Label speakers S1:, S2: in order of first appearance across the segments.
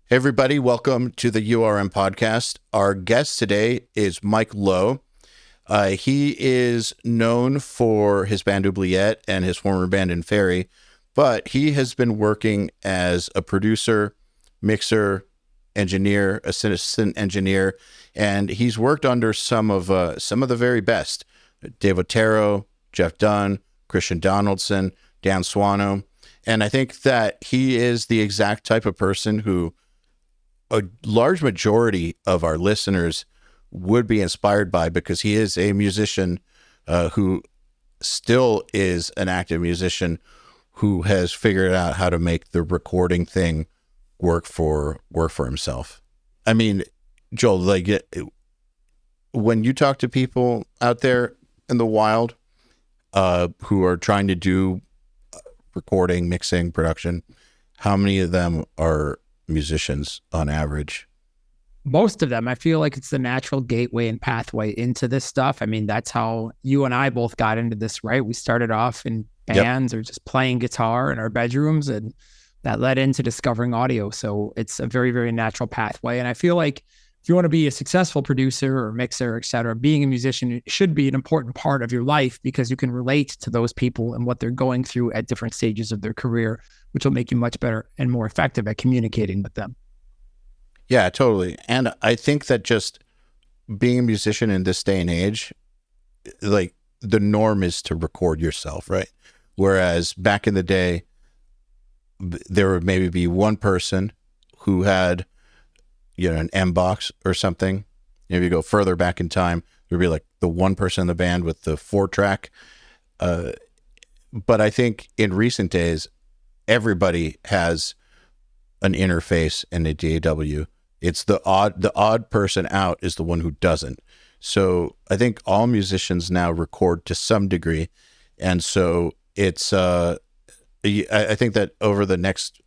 S1: Hey everybody, welcome to the URM Podcast. Our guest today is Mike Lowe. He is known for his band Oubliette and his former band Inferi, but he has been working as a producer, mixer, engineer, assistant engineer, and he's worked under some of the very best: Dave Otero, Jeff Dunn, Christian Donaldson, Dan Swano. And I think that he is the exact type of person who a large majority of our listeners would be inspired by, because he is a musician who still is an active musician who has figured out how to make the recording thing work for himself. I mean, Joel, like, when you talk to people out there in the wild who are trying to do recording, mixing, production, how many of them are musicians on average?
S2: Most of them. I feel like it's the natural gateway and pathway into this stuff. I mean, that's how you and I both got into this, right? We started off in bands or just playing guitar in our bedrooms, and that led into discovering audio. So it's a very, very natural pathway. And I feel like if you want to be a successful producer or mixer, et cetera, being a musician should be an important part of your life, because you can relate to those people and what they're going through at different stages of their career, which will make you much better and more effective at communicating with them.
S1: Yeah, totally. And I think that just being a musician in this day and age, like, the norm is to record yourself, right? Whereas back in the day, there would maybe be one person who had, an M-box or something. If you go further back in time, there'd be like the one person in the band with the 4-track. But I think in recent days, everybody has an interface and a DAW. It's the odd person out is the one who doesn't. So I think all musicians now record to some degree. And so it's, I think that over the next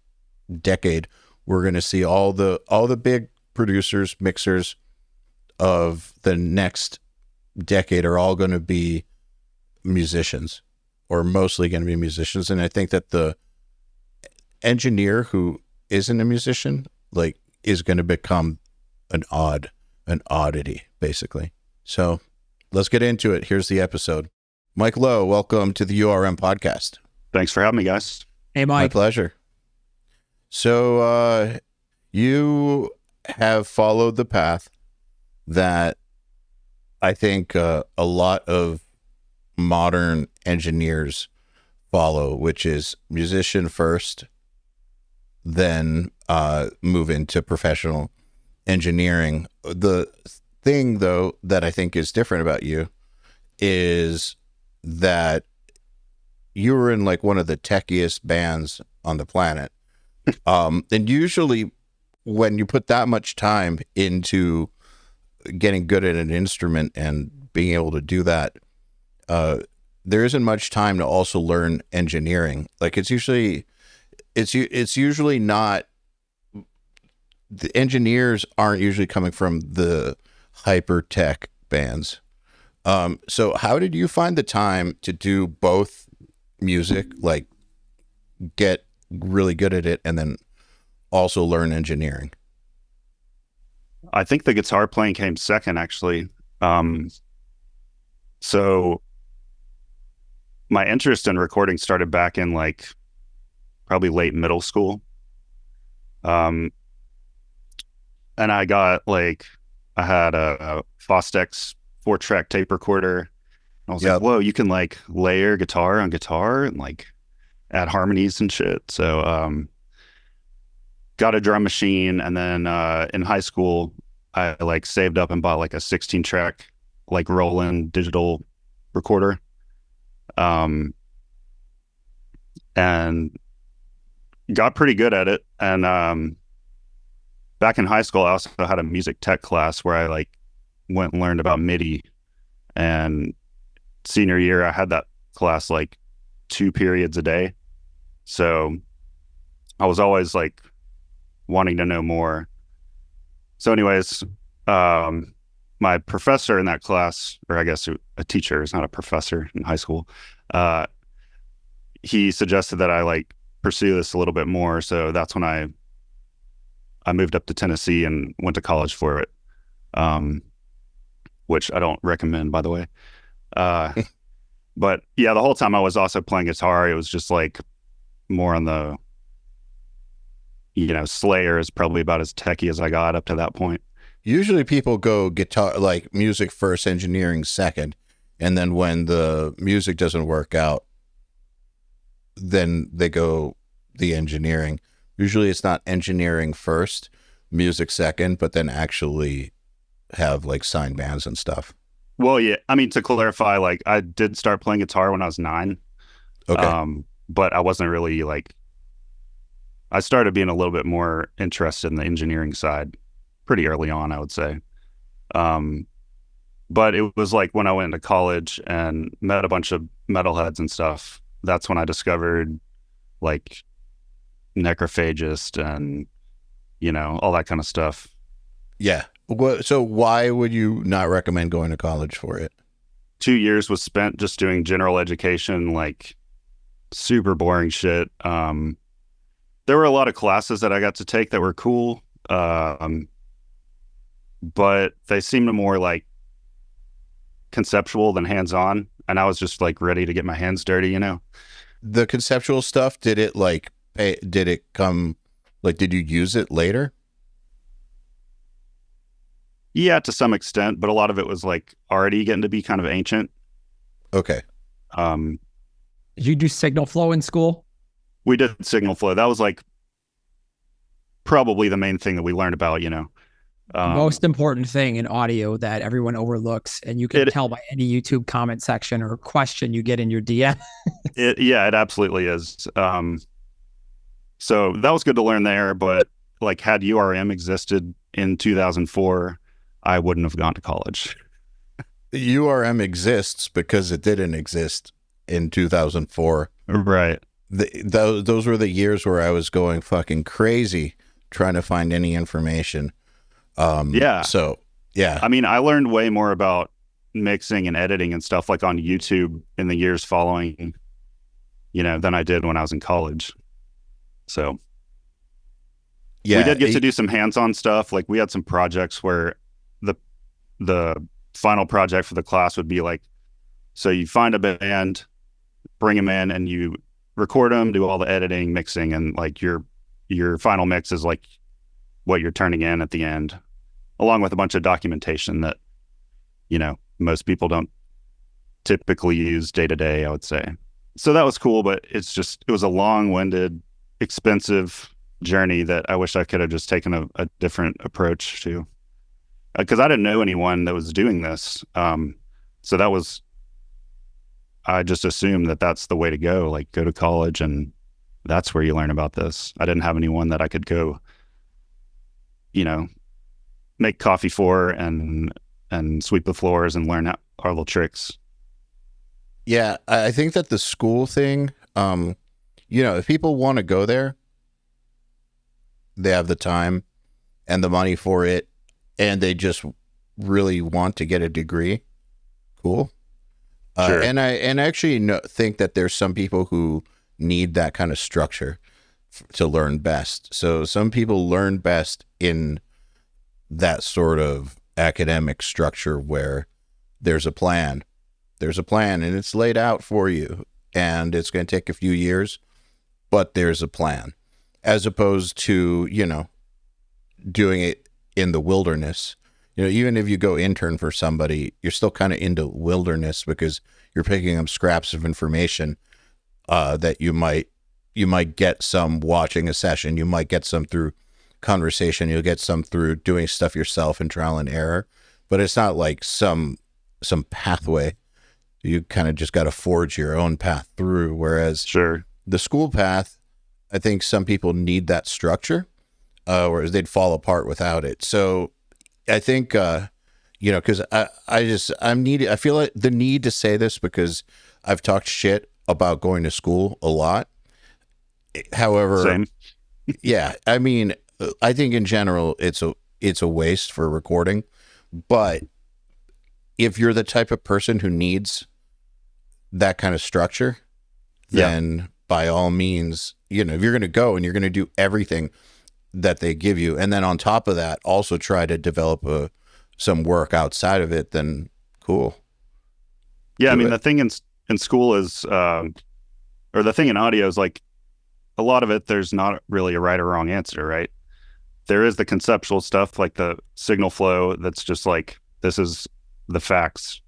S1: decade, we're going to see all the big producers, mixers of the next decade are all going to be musicians, or mostly going to be musicians. And I think that the engineer who isn't a musician, like, is going to become an oddity, basically. So let's get into it. Here's the episode. Mike Lowe, welcome to the URM Podcast.
S3: Thanks for having me, guys.
S2: Hey, Mike.
S1: My pleasure. So you have followed the path that I think a lot of modern engineers follow, which is musician first, then move into professional engineering. The thing, though, that I think is different about you is that you were in like one of the techiest bands on the planet. And usually when you put that much time into getting good at an instrument and being able to do that, there isn't much time to also learn engineering. Like, it's usually not, the engineers aren't usually coming from the hyper tech bands. So how did you find the time to do both music, like get really good at it, and then also learn engineering?
S3: I think the guitar playing came second, actually. So my interest in recording started back in like probably late middle school. And I got I had a Fostex 4-track tape recorder. I was like, whoa, you can like layer guitar on guitar and like add harmonies and shit. So got a drum machine, and then in high school I like saved up and bought like a 16-track like Roland digital recorder. And got pretty good at it. And back in high school I also had a music tech class where I like went and learned about MIDI. And senior year I had that class like 2 periods a day. So I was always like wanting to know more. So anyways, my professor in that class, or I guess a teacher, is not a professor in high school, he suggested that I like pursue this a little bit more. So that's when I I moved up to Tennessee and went to college for it, which I don't recommend, by the way. But yeah, the whole time I was also playing guitar. It was just like more on the, Slayer is probably about as techie as I got up to that point.
S1: Usually people go guitar, like music first, engineering second. And then when the music doesn't work out, then they go the engineering. Usually it's not engineering first, music second, but then actually have like signed bands and stuff.
S3: Well, yeah. I mean, to clarify, like I did start playing guitar when I was 9.
S1: Okay.
S3: But I wasn't really like, I started being a little bit more interested in the engineering side pretty early on, I would say. But it was like when I went into college and met a bunch of metalheads and stuff, that's when I discovered like Necrophagist and, all that kind of stuff.
S1: Yeah. So why would you not recommend going to college for it?
S3: 2 years was spent just doing general education, like super boring shit. There were a lot of classes that I got to take that were cool. But they seemed more like conceptual than hands-on. And I was just like ready to get my hands dirty,
S1: The conceptual stuff, did it come, like, did you use it later?
S3: Yeah, to some extent, but a lot of it was like already getting to be kind of ancient.
S1: Okay.
S2: Did you do signal flow in school?
S3: We did signal flow. That was like probably the main thing that we learned about,
S2: Most important thing in audio that everyone overlooks, and you can tell by any YouTube comment section or question you get in your DM.
S3: It absolutely is. So that was good to learn there, but like had URM existed in 2004, I wouldn't have gone to college.
S1: URM exists because it didn't exist in 2004.
S3: Right.
S1: Those were the years where I was going fucking crazy trying to find any information.
S3: Yeah.
S1: So, yeah.
S3: I mean, I learned way more about mixing and editing and stuff like on YouTube in the years following, than I did when I was in college. So, yeah, we did get to do some hands-on stuff. Like we had some projects where the final project for the class would be like, so you find a band, bring them in, and you record them, do all the editing, mixing, and like your final mix is like what you're turning in at the end, along with a bunch of documentation that, most people don't typically use day to day, I would say. So that was cool, but it was a long-winded, expensive journey that I wish I could have just taken a different approach to, because I didn't know anyone that was doing this. So I just assumed that that's the way to go, like go to college and that's where you learn about this. I didn't have anyone that I could go, make coffee for and sweep the floors and learn our little tricks.
S1: Yeah, I think that the school thing, if people want to go there, they have the time and the money for it, and they just really want to get a degree. Cool.
S3: Sure.
S1: And I actually think that there's some people who need that kind of structure to learn best. So some people learn best in that sort of academic structure where there's a plan and it's laid out for you, and it's going to take a few years, but there's a plan, as opposed to, doing it in the wilderness. Even if you go intern for somebody, you're still kind of into wilderness because you're picking up scraps of information that you might get some watching a session, you might get some through conversation, you'll get some through doing stuff yourself and trial and error, but it's not like some pathway. You kind of just got to forge your own path through. Whereas
S3: sure, the
S1: school path, I think some people need that structure, whereas they'd fall apart without it. So I think, because I feel like the need to say this because I've talked shit about going to school a lot. However,
S3: same.
S1: Yeah, I mean, I think in general it's a waste for recording, but if you're the type of person who needs that kind of structure, then by all means, if you're going to go and you're going to do everything that they give you, and then on top of that, also try to develop some work outside of it, then cool.
S3: Yeah, I mean, the thing in school is, or the thing in audio is like, a lot of it, there's not really a right or wrong answer, right? There is the conceptual stuff, like the signal flow, that's just like, this is the facts.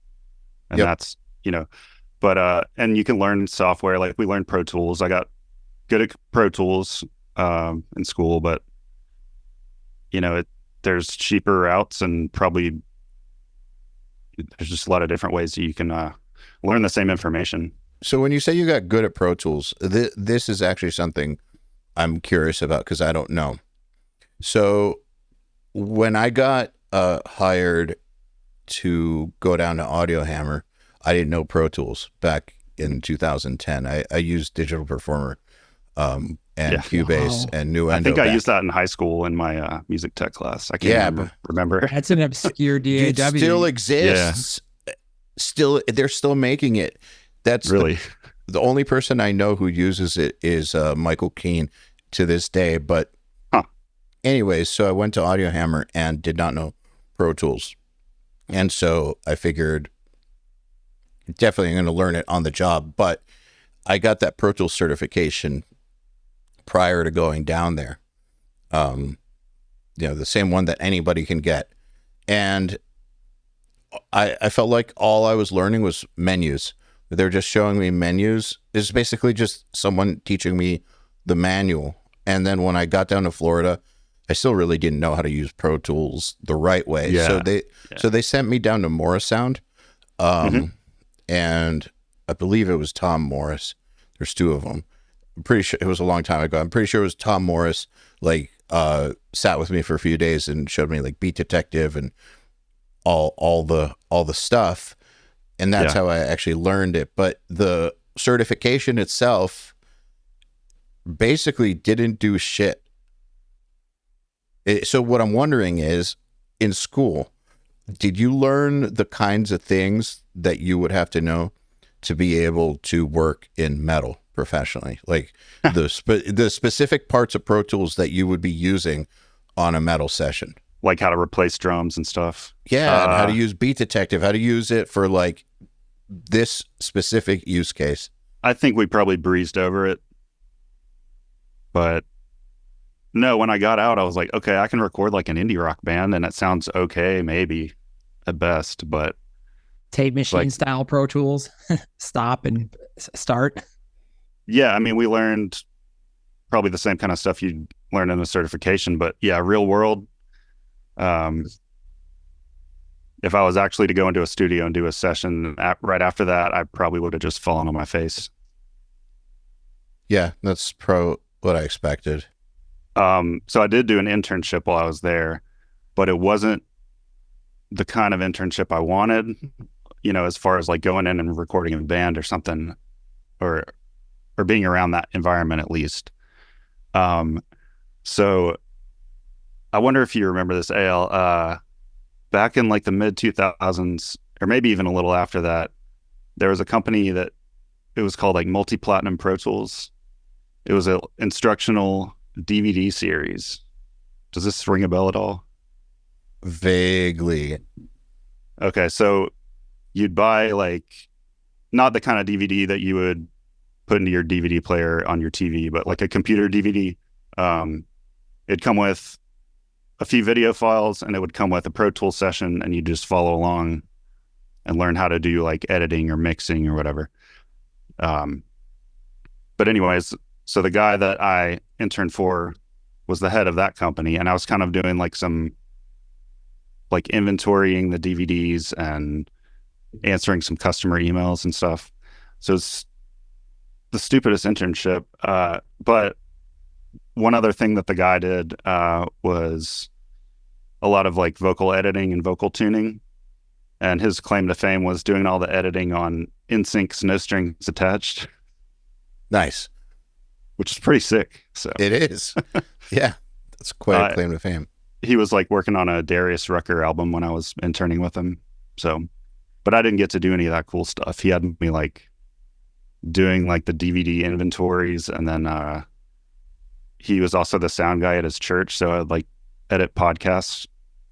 S3: And that's, but, and you can learn software, like we learned ProTools. I got good at ProTools in school, but, there's cheaper routes, and probably there's just a lot of different ways that you can learn the same information.
S1: So when you say you got good at Pro Tools, this is actually something I'm curious about because I don't know. So when I got hired to go down to Audio Hammer, I didn't know Pro Tools back in 2010. I used Digital Performer and Cubase and Nuendo.
S3: I think I used that in high school in my music tech class. I can't remember.
S2: That's an obscure DAW.
S1: It still exists. Yeah. They're still making it. That's
S3: really
S1: the only person I know who uses it is Michael Keane to this day. But anyways, so I went to Audio Hammer and did not know Pro Tools. And so I figured definitely I'm going to learn it on the job. But I got that Pro Tools certification prior to going down there. The same one that anybody can get. And I felt like all I was learning was menus. They're just showing me menus. It's basically just someone teaching me the manual. And then when I got down to Florida, I still really didn't know how to use Pro Tools the right way. Yeah. So they sent me down to Morris Sound. And I believe it was Tom Morris. There's two of them. I'm pretty sure it was a long time ago. I'm pretty sure it was Tom Morris, sat with me for a few days and showed me like Beat Detective and all the stuff. And that's how I actually learned it. But the certification itself basically didn't do shit. So what I'm wondering is, in school, did you learn the kinds of things that you would have to know to be able to work in metal professionally? Like the specific parts of Pro Tools that you would be using on a metal session?
S3: Like how to replace drums and stuff.
S1: Yeah, and how to use Beat Detective, how to use it for like this specific use case.
S3: I think we probably breezed over it. But no, when I got out, I was like, okay, I can record like an indie rock band and it sounds okay, maybe at best, but
S2: tape machine style Pro Tools, stop and start.
S3: Yeah, I mean, we learned probably the same kind of stuff you'd learn in a certification, but yeah, real world. If I was actually to go into a studio and do a session right after that, I probably would have just fallen on my face.
S1: Yeah, that's what I expected.
S3: So I did do an internship while I was there, but it wasn't the kind of internship I wanted, as far as like going in and recording a band or something, or being around that environment at least. So I wonder if you remember this, Eyal, back in like the mid 2000s, or maybe even a little after that, there was a company that it was called like Multi-Platinum Pro Tools. It was an instructional DVD series. Does this ring a bell at all?
S1: Vaguely.
S3: Okay, so you'd buy like, not the kind of DVD that you would put into your DVD player on your TV, but like a computer DVD. It'd come with a few video files, and it would come with a Pro Tools session, and you just follow along and learn how to do like editing or mixing or whatever. But anyways, so the guy that I interned for was the head of that company, and I was kind of doing like some like inventorying the DVDs and answering some customer emails and stuff. So it's the stupidest internship. But one other thing that the guy did was a lot of like vocal editing and vocal tuning. And his claim to fame was doing all the editing on InSync's No Strings Attached.
S1: Nice.
S3: Which is pretty sick. So
S1: it is. Yeah. That's quite a claim to fame.
S3: He was like working on a Darius Rucker album when I was interning with him. So, but I didn't get to do any of that cool stuff. He had me like doing like the DVD inventories, and then he was also the sound guy at his church, so I'd like edit podcasts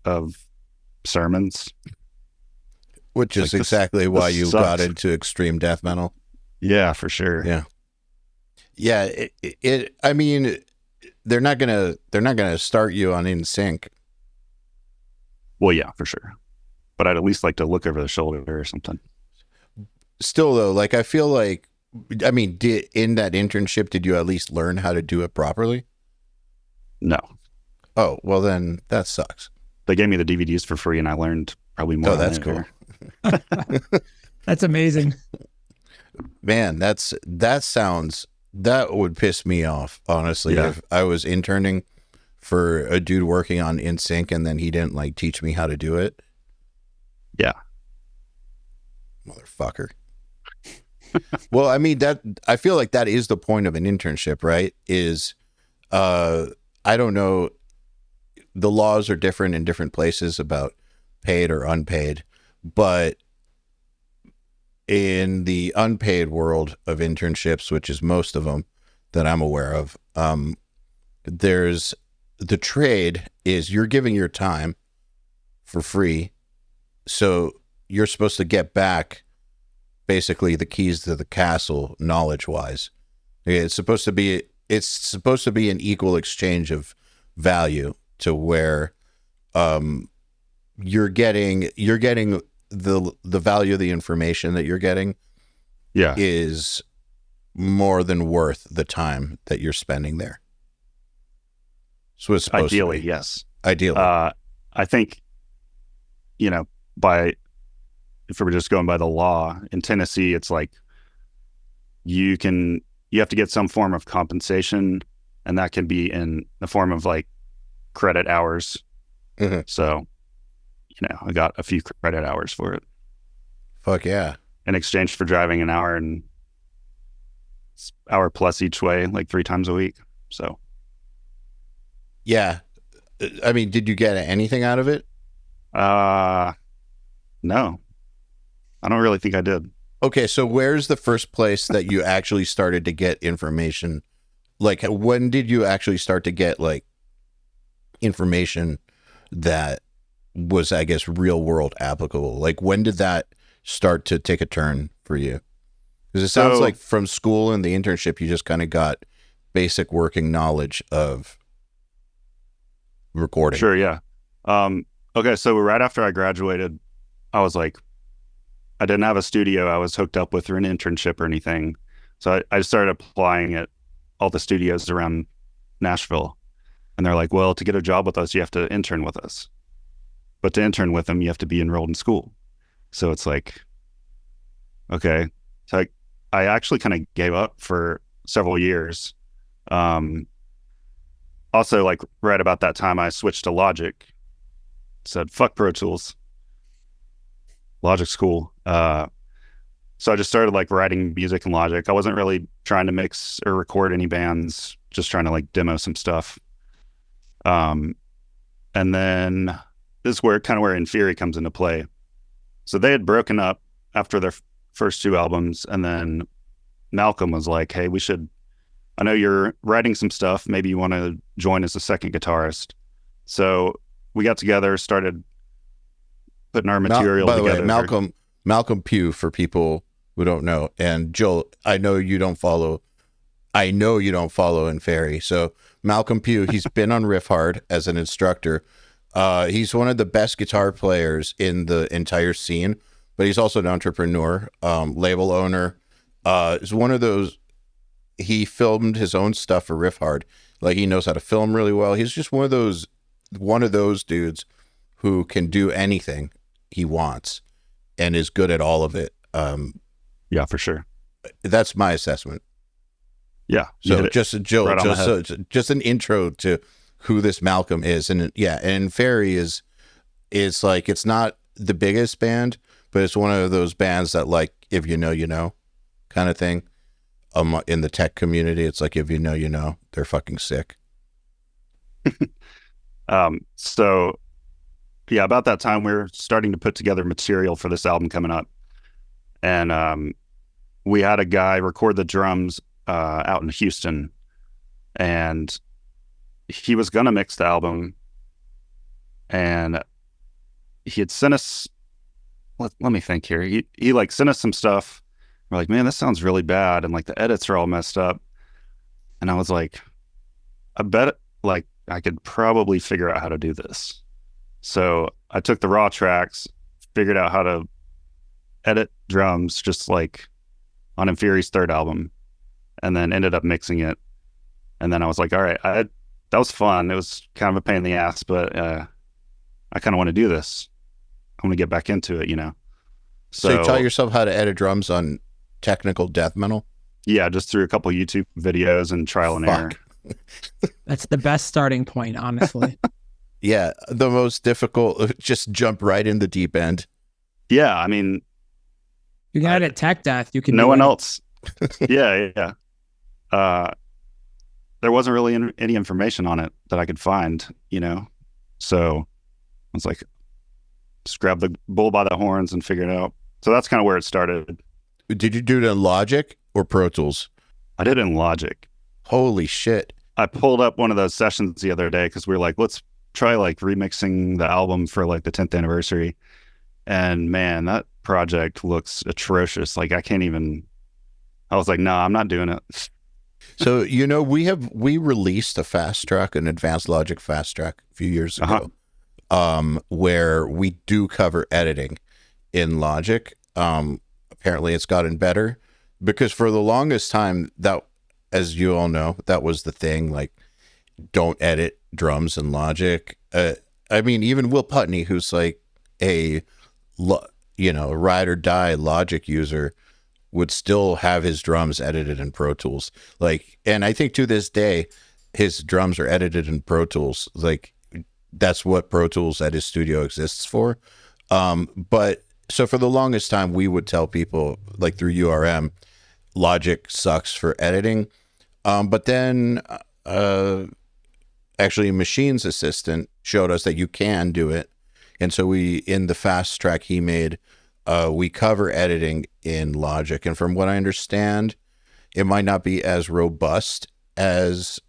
S3: of sermons.
S1: Which is like, exactly why you sucks. Got into extreme death metal.
S3: Yeah, for sure.
S1: Yeah. I mean, they're not gonna start you on NSYNC.
S3: Well, yeah, for sure. But I'd at least like to look over the shoulder or something.
S1: Still though, like I feel like, I mean, in that internship, did you at least learn how to do it properly?
S3: No.
S1: Oh, well then that sucks.
S3: They gave me the DVDs for free and I learned probably more.
S1: Oh, that's cool.
S2: That's amazing.
S1: Man, that would piss me off, honestly. Yeah. If I was interning for a dude working on NSYNC and then he didn't like teach me how to do it.
S3: Yeah.
S1: Motherfucker. Well, I mean, I feel like that is the point of an internship, right? Is I don't know, the laws are different in different places about paid or unpaid, but in the unpaid world of internships, which is most of them that I'm aware of, there's the trade is you're giving your time for free, so you're supposed to get back basically the keys to the castle knowledge-wise. It's supposed to be an equal exchange of value to where you're getting the value of the information that you're getting is more than worth the time that you're spending there. So it's supposed
S3: ideally
S1: to be.
S3: Yes.
S1: Ideally.
S3: I think, if we're just going by the law in Tennessee, it's like you have to get some form of compensation, and that can be in the form of like credit hours. Mm-hmm. So, I got a few credit hours for it.
S1: Fuck yeah.
S3: In exchange for driving an hour plus each way, like 3 times a week. So.
S1: Yeah. I mean, did you get anything out of it?
S3: No. I don't really think I did.
S1: Okay, so where's the first place that you actually started to get information? Like, when did you actually start to get, like, information that was, I guess, real world applicable? Like, when did that start to take a turn for you? Because it sounds like from school and the internship, you just kind of got basic working knowledge of recording.
S3: Sure, yeah. Okay, so right after I graduated, I was like, I didn't have a studio I was hooked up with or an internship or anything. So I started applying at all the studios around Nashville. And they're like, well, to get a job with us, you have to intern with us. But to intern with them, you have to be enrolled in school. So it's like, okay. So I actually kind of gave up for several years. Also, like right about that time, I switched to Logic. Said, fuck Pro Tools. Logic's cool. So I just started like writing music in Logic. I wasn't really trying to mix or record any bands, just trying to like demo some stuff. And then this is where Inferi comes into play. So they had broken up after their first 2 albums, and then Malcolm was like, hey, I know you're writing some stuff. Maybe you want to join as a second guitarist. So we got together, started putting our material together.
S1: By the way, Malcolm Pugh, for people who don't know, and Joel, I know you don't follow Inferi. So Malcolm Pugh, he's been on Riff Hard as an instructor. He's one of the best guitar players in the entire scene, but he's also an entrepreneur, label owner. He's one of those, he filmed his own stuff for Riff Hard. Like, he knows how to film really well. He's just one of those dudes who can do anything he wants and is good at all of it.
S3: Yeah, for sure.
S1: That's my assessment.
S3: Yeah.
S1: So just Joe, right, just an intro to who this Malcolm is. And yeah, and Inferi is like, it's not the biggest band, but it's one of those bands that, like, if you know kind of thing. In the tech community, it's like, if you know, they're fucking sick.
S3: So yeah, about that time we were starting to put together material for this album coming up, and we had a guy record the drums out in Houston, and he was gonna mix the album, and he had sent us. Let me think here. He like sent us some stuff. We're like, man, this sounds really bad, and like the edits are all messed up. And I was like, I bet like I could probably figure out how to do this. So I took the raw tracks, figured out how to edit drums just like on Inferi's third album, and then ended up mixing it. And then I was like, all right, that was fun. It was kind of a pain in the ass, but I kind of want to do this. I want to get back into it, you know.
S1: So you taught yourself how to edit drums on technical death metal?
S3: Yeah, just through a couple YouTube videos and trial and error.
S2: That's the best starting point, honestly.
S1: Yeah, the most difficult, just jump right in the deep end.
S3: Yeah, I mean,
S2: you can edit tech death. You can.
S3: No one else. Yeah. There wasn't really any information on it that I could find, you know. So I was like, just grab the bull by the horns and figure it out. So that's kind of where it started.
S1: Did you do it in Logic or Pro Tools?
S3: I did it in Logic.
S1: Holy shit.
S3: I pulled up one of those sessions the other day because we were like, let's try like remixing the album for like the 10th anniversary. And man, that project looks atrocious. Like I was like, no, I'm not doing it.
S1: So, you know, we released a fast track, an advanced Logic fast track a few years ago, where we do cover editing in Logic. Apparently it's gotten better because for the longest time that, as you all know, that was the thing, like don't edit drums in Logic. I mean, even Will Putney, who's like a ride or die Logic user, would still have his drums edited in Pro Tools. Like, and I think to this day, his drums are edited in Pro Tools. Like, that's what Pro Tools at his studio exists for. But so for the longest time, we would tell people, like through URM, Logic sucks for editing. But then actually Machine's Assistant showed us that you can do it. And so in the fast track he made, we cover editing in Logic. And from what I understand, it might not be as robust as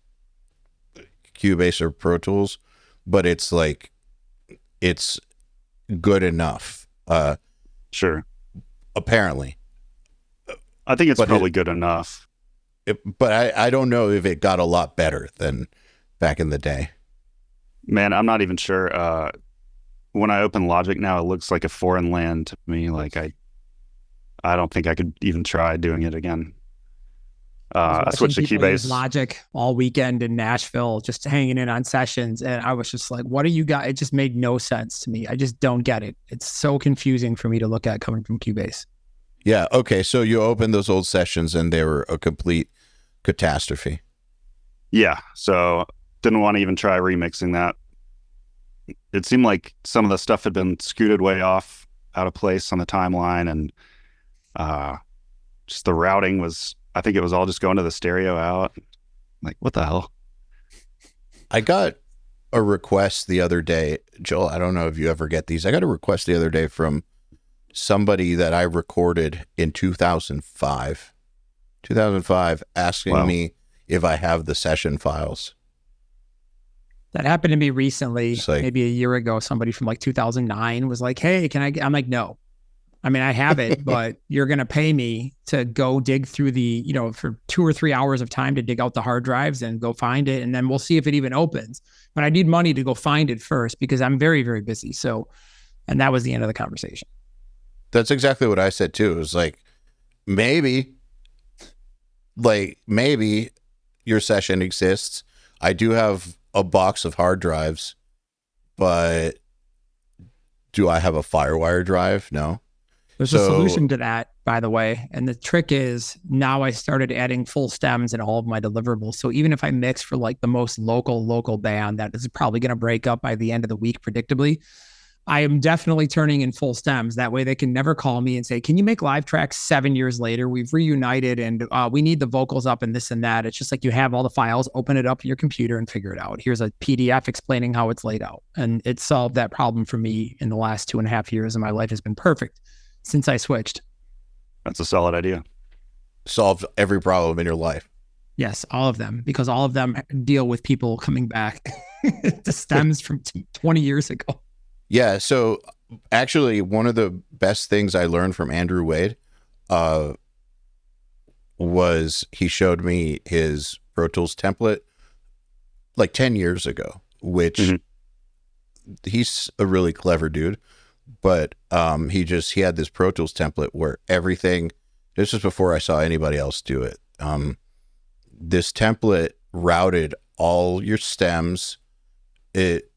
S1: Cubase or Pro Tools, but it's good enough.
S3: Sure.
S1: Apparently.
S3: I think it's probably good enough.
S1: But I don't know if it got a lot better than back in the day.
S3: Man, I'm not even sure. When I open Logic now, it looks like a foreign land to me. Like I don't think I could even try doing it again. I switched to Cubase.
S2: Logic all weekend in Nashville, just hanging in on sessions, and I was just like, "What do you got?" It just made no sense to me. I just don't get it. It's so confusing for me to look at coming from Cubase.
S1: Yeah. Okay. So you opened those old sessions, and they were a complete catastrophe.
S3: Yeah. So didn't want to even try remixing that. It seemed like some of the stuff had been scooted way off, out of place on the timeline, and just the routing was. I think it was all just going to the stereo out. Like, what the hell?
S1: I got a request the other day, Joel. I don't know if you ever get these. I got a request the other day from somebody that I recorded in 2005. 2005, asking me if I have the session files.
S2: That happened to me recently, maybe a year ago. Somebody from like 2009 was like, "Hey, can I?" I'm like, "No." I mean, I have it, but you're going to pay me to go dig through for 2 or 3 hours of time to dig out the hard drives and go find it. And then we'll see if it even opens. But I need money to go find it first because I'm very, very busy. So, and that was the end of the conversation.
S1: That's exactly what I said too. It was like, maybe your session exists. I do have a box of hard drives, but do I have a FireWire drive? No.
S2: There's a solution to that, by the way. And the trick is now I started adding full stems in all of my deliverables. So even if I mix for like the most local band that is probably going to break up by the end of the week, predictably, I am definitely turning in full stems. That way they can never call me and say, "Can you make live tracks 7 years later? We've reunited and we need the vocals up and this and that." It's just like you have all the files, open it up in your computer and figure it out. Here's a PDF explaining how it's laid out. And it solved that problem for me in the last 2.5 years, and my life has been perfect since I switched.
S3: That's a solid idea.
S1: Solved every problem in your life.
S2: Yes, all of them, because all of them deal with people coming back to stems from 20 years ago.
S1: Yeah. So actually, one of the best things I learned from Andrew Wade was he showed me his Pro Tools template like 10 years ago, which he's a really clever dude. But he had this Pro Tools template where everything, this was before I saw anybody else do it. This template routed all your stems. It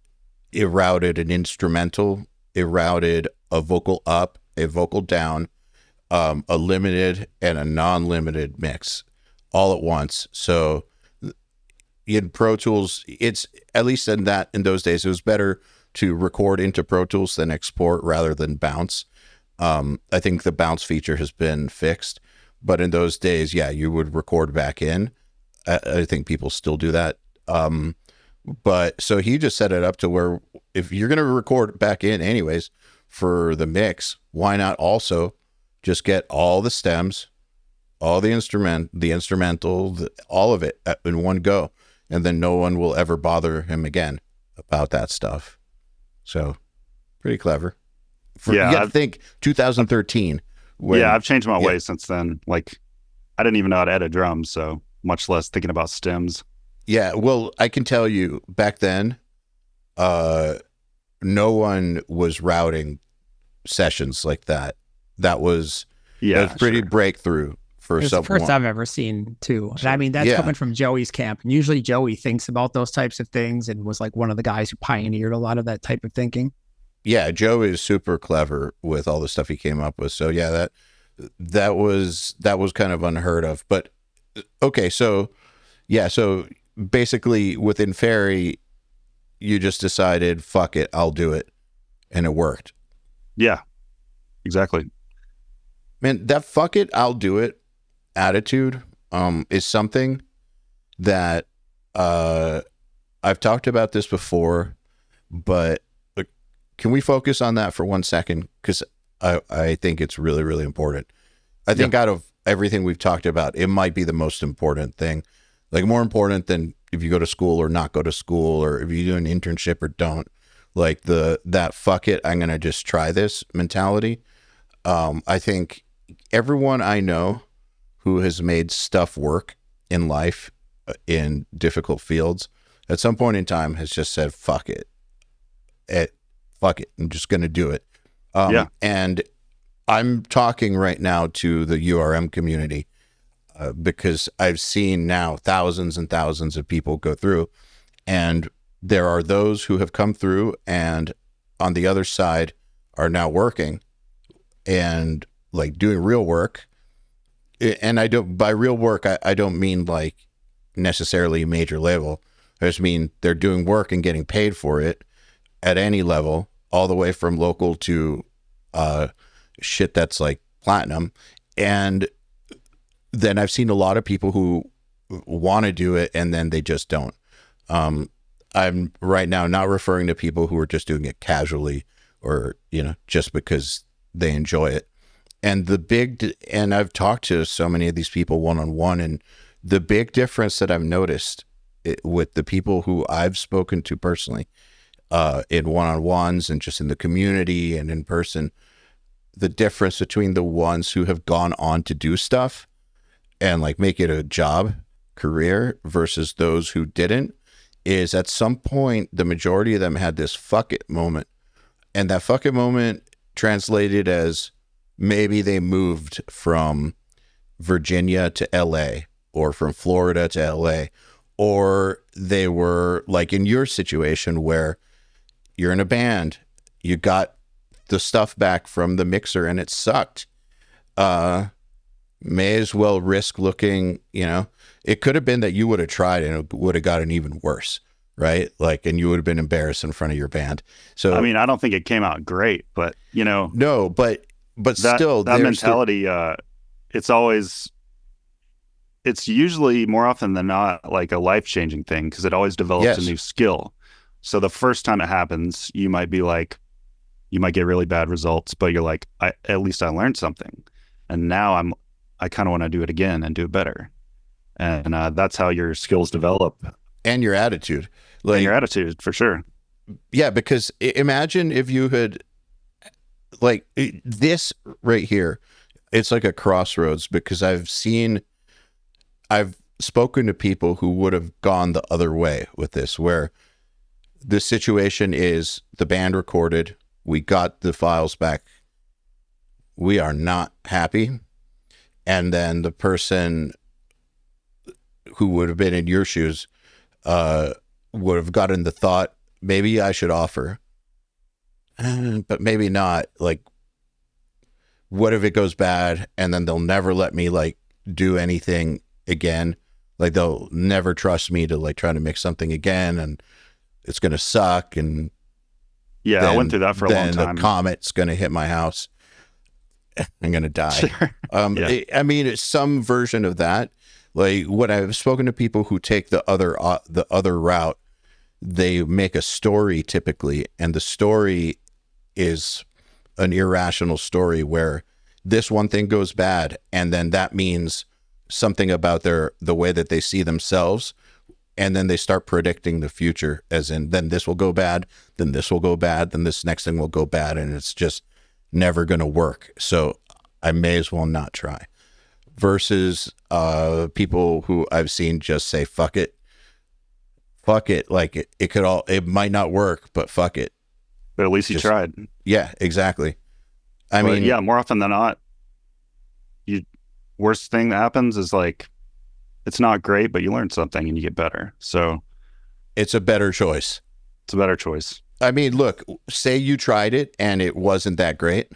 S1: routed an instrumental. It routed a vocal up, a vocal down, a limited and a non-limited mix all at once. So in Pro Tools, it's at least in those days, it was better to record into Pro Tools than export rather than bounce. I think the bounce feature has been fixed, but in those days, yeah, you would record back in. I think people still do that. But so he just set it up to where if you're going to record back in anyways for the mix, why not also just get all the stems, all the instrumental, all of it in one go. And then no one will ever bother him again about that stuff. So pretty clever. You got to think 2013.
S3: I've changed my ways since then. Like I didn't even know how to edit drums, so much less thinking about stems.
S1: Yeah, well, I can tell you back then, no one was routing sessions like that. That was pretty breakthrough for someone.
S2: It's the first I've ever seen too. And I mean, that's coming from Joey's camp. And usually Joey thinks about those types of things and was like one of the guys who pioneered a lot of that type of thinking.
S1: Yeah, Joe is super clever with all the stuff he came up with. So yeah, that was kind of unheard of. But okay, so basically with Inferi, you just decided, fuck it, I'll do it. And it worked.
S3: Yeah, exactly.
S1: Man, that fuck it, I'll do it attitude is something that I've talked about this before, but can we focus on that for 1 second? Because I think it's really, really important. I think out of everything we've talked about, it might be the most important thing. Like more important than if you go to school or not go to school, or if you do an internship or don't. Like that fuck it, I'm gonna just try this mentality. I think everyone I know who has made stuff work in life in difficult fields at some point in time has just said fuck it. Fuck it, I'm just gonna do it. And I'm talking right now to the URM community because I've seen now thousands and thousands of people go through, and there are those who have come through and on the other side are now working and like doing real work. And by real work, I don't mean like necessarily a major label. I just mean they're doing work and getting paid for it at any level, all the way from local to shit that's like platinum. And then I've seen a lot of people who want to do it and then they just don't. I'm right now not referring to people who are just doing it casually or, just because they enjoy it. And and I've talked to so many of these people one-on-one, and the big difference that I've noticed with the people who I've spoken to personally in one-on-ones and just in the community and in person, the difference between the ones who have gone on to do stuff and like make it a job, career, versus those who didn't, is at some point, the majority of them had this fuck it moment. And that fuck it moment translated as maybe they moved from Virginia to LA or from Florida to LA, or they were like in your situation where you're in a band, you got the stuff back from the mixer and it sucked. May as well risk looking, it could have been that you would have tried and it would have gotten even worse, right? Like, and you would have been embarrassed in front of your band. So,
S3: I mean, I don't think it came out great, but
S1: no, but still
S3: that mentality, it's usually more often than not like a life-changing thing, because it always develops a new skill. So the first time it happens, you might get really bad results, but you're like, at least I learned something. And now I kind of want to do it again and do it better. And that's how your skills develop.
S1: And your attitude.
S3: And your attitude, for sure.
S1: Yeah, because imagine if you had, like, this right here, it's like a crossroads, because I've spoken to people who would have gone the other way with this, where the situation is the band recorded, we got the files back, we are not happy, and then the person who would have been in your shoes would have gotten the thought, maybe I should offer, but maybe not. Like, what if it goes bad and then they'll never let me like do anything again? Like, they'll never trust me to like try to mix something again, and it's going to suck. And
S3: yeah, I went through that for a long time.
S1: Then the comet's going to hit my house. I'm going to die.
S3: Sure.
S1: I mean, it's some version of that. Like, when I've spoken to people who take the other route, they make a story typically, and the story is an irrational story where this one thing goes bad, and then that means something about the way that they see themselves, and then they start predicting the future, as in, then this will go bad, then this will go bad, then this next thing will go bad, and it's just never going to work. So I may as well not try. Versus people who I've seen just say, fuck it. Like, it might not work, but fuck it.
S3: But at least you tried.
S1: Yeah, exactly. I mean,
S3: yeah, more often than not, worst thing that happens is like, it's not great, but you learn something and you get better. So
S1: it's a better choice.
S3: It's a better choice.
S1: I mean, look, say you tried it and it wasn't that great.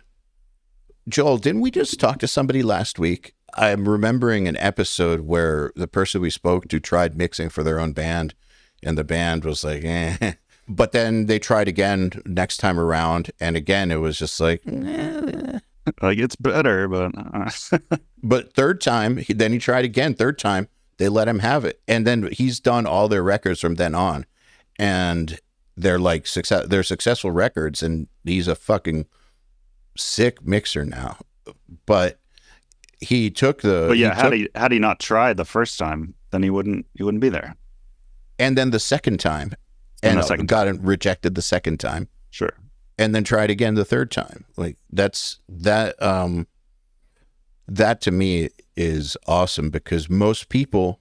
S1: Joel, didn't we just talk to somebody last week? I'm remembering an episode where the person we spoke to tried mixing for their own band, and the band was like, eh. But then they tried again next time around, and again, it was just like, eh.
S3: Like, it's better, but...
S1: But third time, then he tried again. Third time, they let him have it. And then he's done all their records from then on. And they're like, they're successful records, and he's a fucking sick mixer now. But he took the...
S3: But yeah, had he not tried the first time, then he wouldn't be there.
S1: And then the second time, and got rejected the second time.
S3: Sure.
S1: And then tried again the third time. Like, that to me is awesome, because most people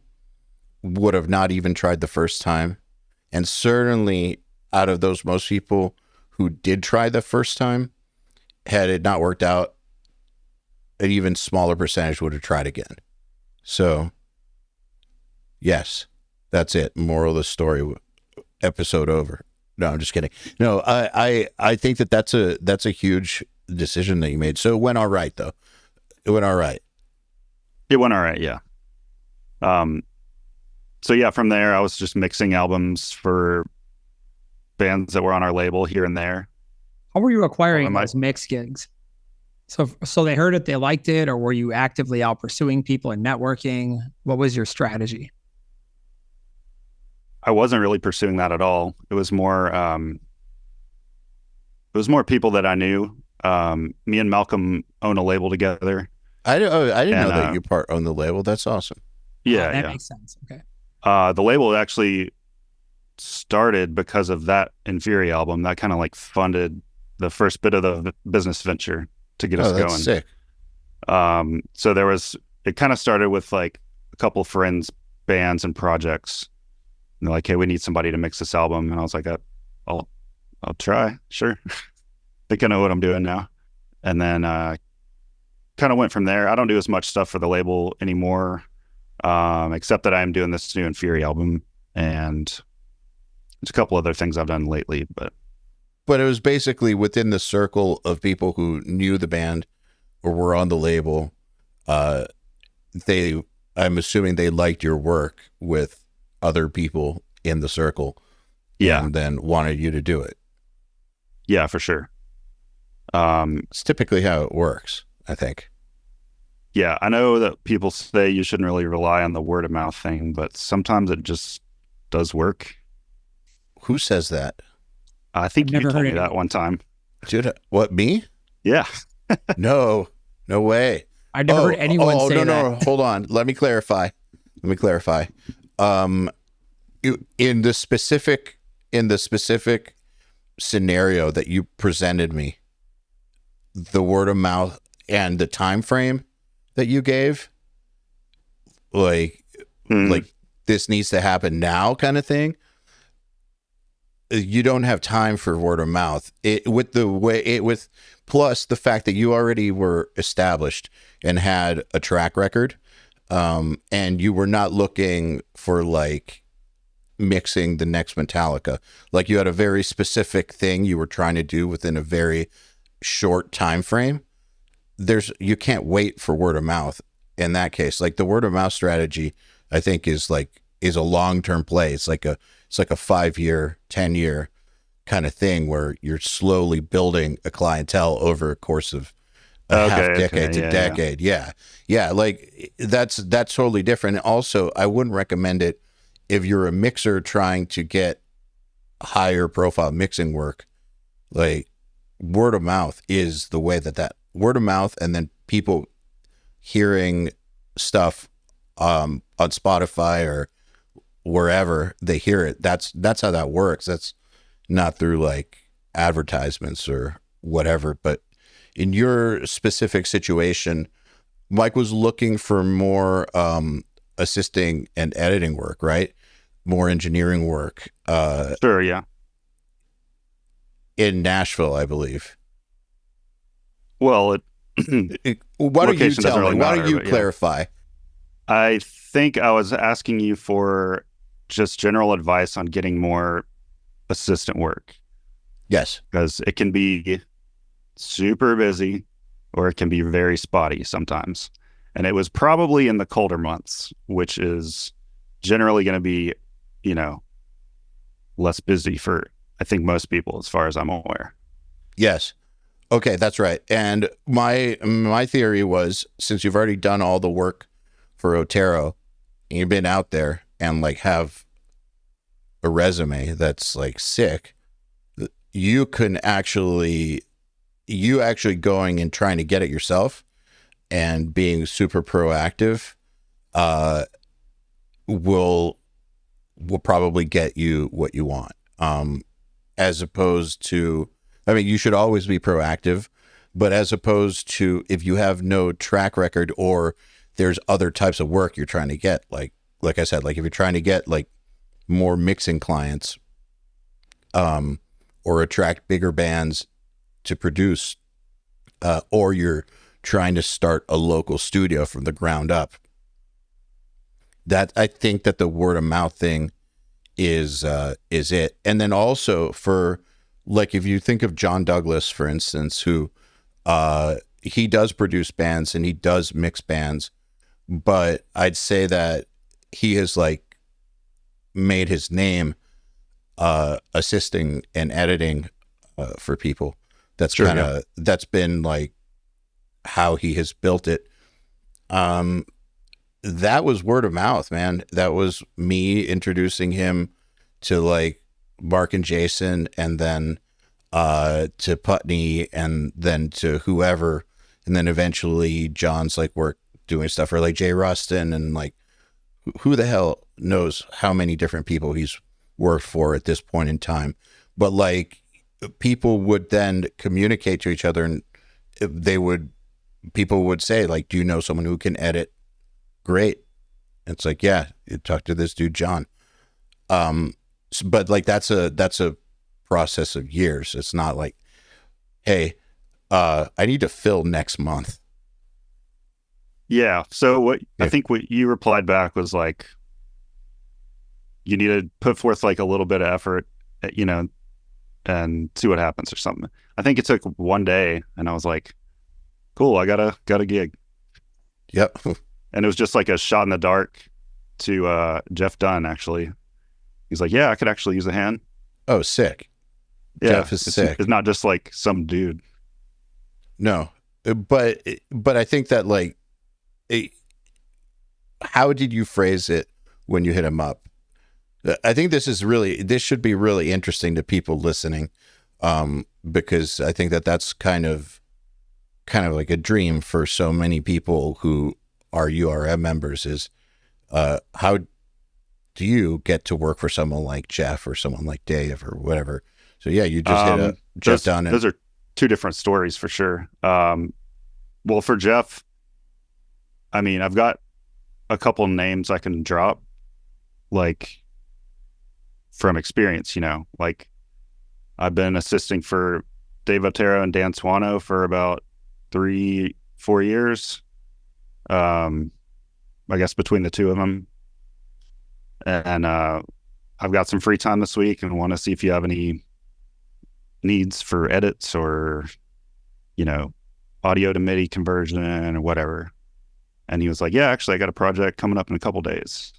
S1: would have not even tried the first time. And certainly out of those most people who did try the first time, had it not worked out, an even smaller percentage would have tried again. So yes, that's it. Moral of the story, episode over. No, I'm just kidding. No, I think that's a huge decision that you made. So it went all right, though. It went all right.
S3: It went all right, yeah. So yeah, from there, I was just mixing albums for bands that were on our label here and there.
S2: How were you acquiring those mix gigs? So they heard it, they liked it, or were you actively out pursuing people and networking? What was your strategy?
S3: I wasn't really pursuing that at all. It was more people that I knew. Me and Malcolm own a label together.
S1: I didn't know that you own the label. That's awesome.
S3: Yeah,
S2: that makes sense. Okay.
S3: The label actually started because of that Inferi album. That kind of like funded the first bit of the business venture to get us going.
S1: That's sick.
S3: So it kind of started with like a couple friends, bands, and projects. And they're like, hey, we need somebody to mix this album. And I was like, I'll try. Sure. I think I know what I'm doing now. And then kind of went from there. I don't do as much stuff for the label anymore, except that I'm doing this new Inferi album. And there's a couple other things I've done lately. But
S1: it was basically within the circle of people who knew the band or were on the label. I'm assuming they liked your work with other people in the circle, and then wanted you to do it.
S3: Yeah, for sure.
S1: It's typically how it works, I think.
S3: Yeah, I know that people say you shouldn't really rely on the word of mouth thing, but sometimes it just does work.
S1: Who says that?
S3: I think you told me that one time.
S1: Dude, what, me?
S3: Yeah.
S1: No way.
S2: I never heard anyone say that.
S1: No, hold on. Let me clarify. Let me clarify. In the specific scenario that you presented me, the word of mouth and the time frame that you gave, like this needs to happen now kind of thing, you don't have time for word of mouth. Plus the fact that you already were established and had a track record, and you were not looking for like mixing the next Metallica. Like you had a very specific thing you were trying to do within a very short time frame. You can't wait for word of mouth in that case. Like the word of mouth strategy, I think is a long-term play. It's like a 5-year, 10-year kind of thing where you're slowly building a clientele over a course of a half decade to decade. Yeah. Like that's totally different. And also, I wouldn't recommend it if you're a mixer trying to get higher profile mixing work. Like word of mouth is the way that word of mouth, and then people hearing stuff on Spotify or wherever they hear it. That's how that works. That's not through like advertisements or whatever. But in your specific situation, Mike was looking for more assisting and editing work, right? More engineering work.
S3: Sure, yeah.
S1: In Nashville, I believe.
S3: Well,
S1: why don't you tell me? Why don't you clarify?
S3: I think I was asking you for just general advice on getting more assistant work.
S1: Yes.
S3: Because it can be super busy or it can be very spotty sometimes. And it was probably in the colder months, which is generally going to be, less busy for, I think, most people, as far as I'm aware.
S1: Yes. Okay, that's right. And my theory was, since you've already done all the work for Otero, and you've been out there and like have a resume that's like sick, you actually going and trying to get it yourself and being super proactive will probably get you what you want. As opposed to, I mean, you should always be proactive, but as opposed to if you have no track record or there's other types of work you're trying to get, like I said, like if you're trying to get like more mixing clients, or attract bigger bands to produce, or you're trying to start a local studio from the ground up, that I think that the word of mouth thing is it. And then also for, like, if you think of John Douglas, for instance, who he does produce bands and he does mix bands, but I'd say that he has like made his name assisting and editing for people. That's
S3: sure,
S1: kind of that's been like how he has built it. That was word of mouth, man. That was me introducing him to like Mark and Jason, and then to Putney, and then to whoever, and then eventually John's like work doing stuff for like Jay Rustin, and like who the hell knows how many different people he's worked for at this point in time. But like people would then communicate to each other, and people would say like, do you know someone who can edit great? It's like, yeah, you talk to this dude John. But like that's a process of years. It's not like, hey, I need to fill next month.
S3: Yeah. So I think what you replied back was like, you need to put forth like a little bit of effort, and see what happens or something. I think it took one day, and I was like, cool, I got a gig.
S1: Yep.
S3: And it was just like a shot in the dark to Jeff Dunn, actually. He's like, yeah, I could actually use a hand.
S1: Oh, sick.
S3: Yeah,
S1: Jeff is sick.
S3: It's not just like some dude.
S1: No, but I think that like, how did you phrase it when you hit him up? I think this should be really interesting to people listening, because I think that that's kind of like a dream for so many people who are URM members, is How do you get to work for someone like Jeff or someone like Dave or whatever? So yeah, you just hit a Jeff down.
S3: Those are two different stories for sure. Well, for Jeff, I mean, I've got a couple names I can drop, like from experience, like I've been assisting for Dave Otero and Dan Swano for about 3-4 years. I guess between the two of them. And I've got some free time this week and want to see if you have any needs for edits or, audio to MIDI conversion or whatever. And he was like, yeah, actually, I got a project coming up in a couple days.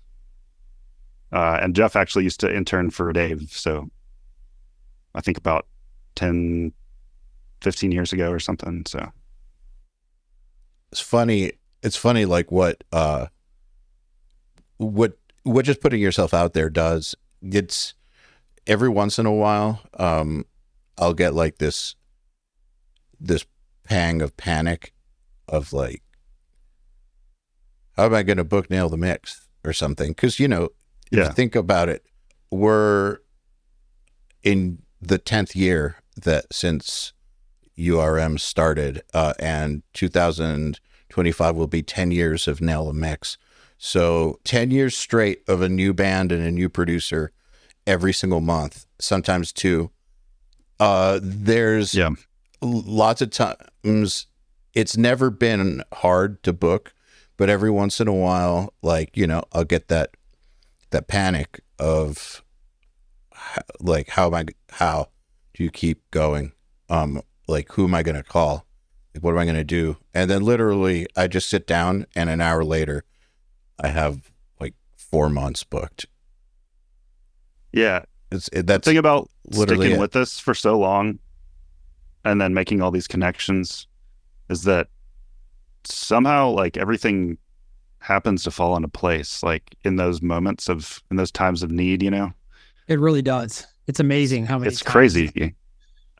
S3: And Jeff actually used to intern for Dave. So I think about 10, 15 years ago or something. So
S1: it's funny. It's funny, like what just putting yourself out there does. It's every once in a while, I'll get like this pang of panic of like, how am I going to book Nail the Mix or something? Because, if you think about it, we're in the 10th year that since URM started, and 2025 will be 10 years of Nail the Mix. So 10 years straight of a new band and a new producer every single month, sometimes two. There's lots of times it's never been hard to book, but every once in a while, like, I'll get that panic of like, how do you keep going? Like, who am I going to call? Like, what am I going to do? And then literally I just sit down and an hour later I have like 4 months booked.
S3: Yeah.
S1: That's
S3: the thing about sticking
S1: it.
S3: with this for so long and then making all these connections is that somehow like everything happens to fall into place, like in those moments in those times of need,
S2: It really does. It's amazing how many
S3: it's
S2: times
S3: crazy.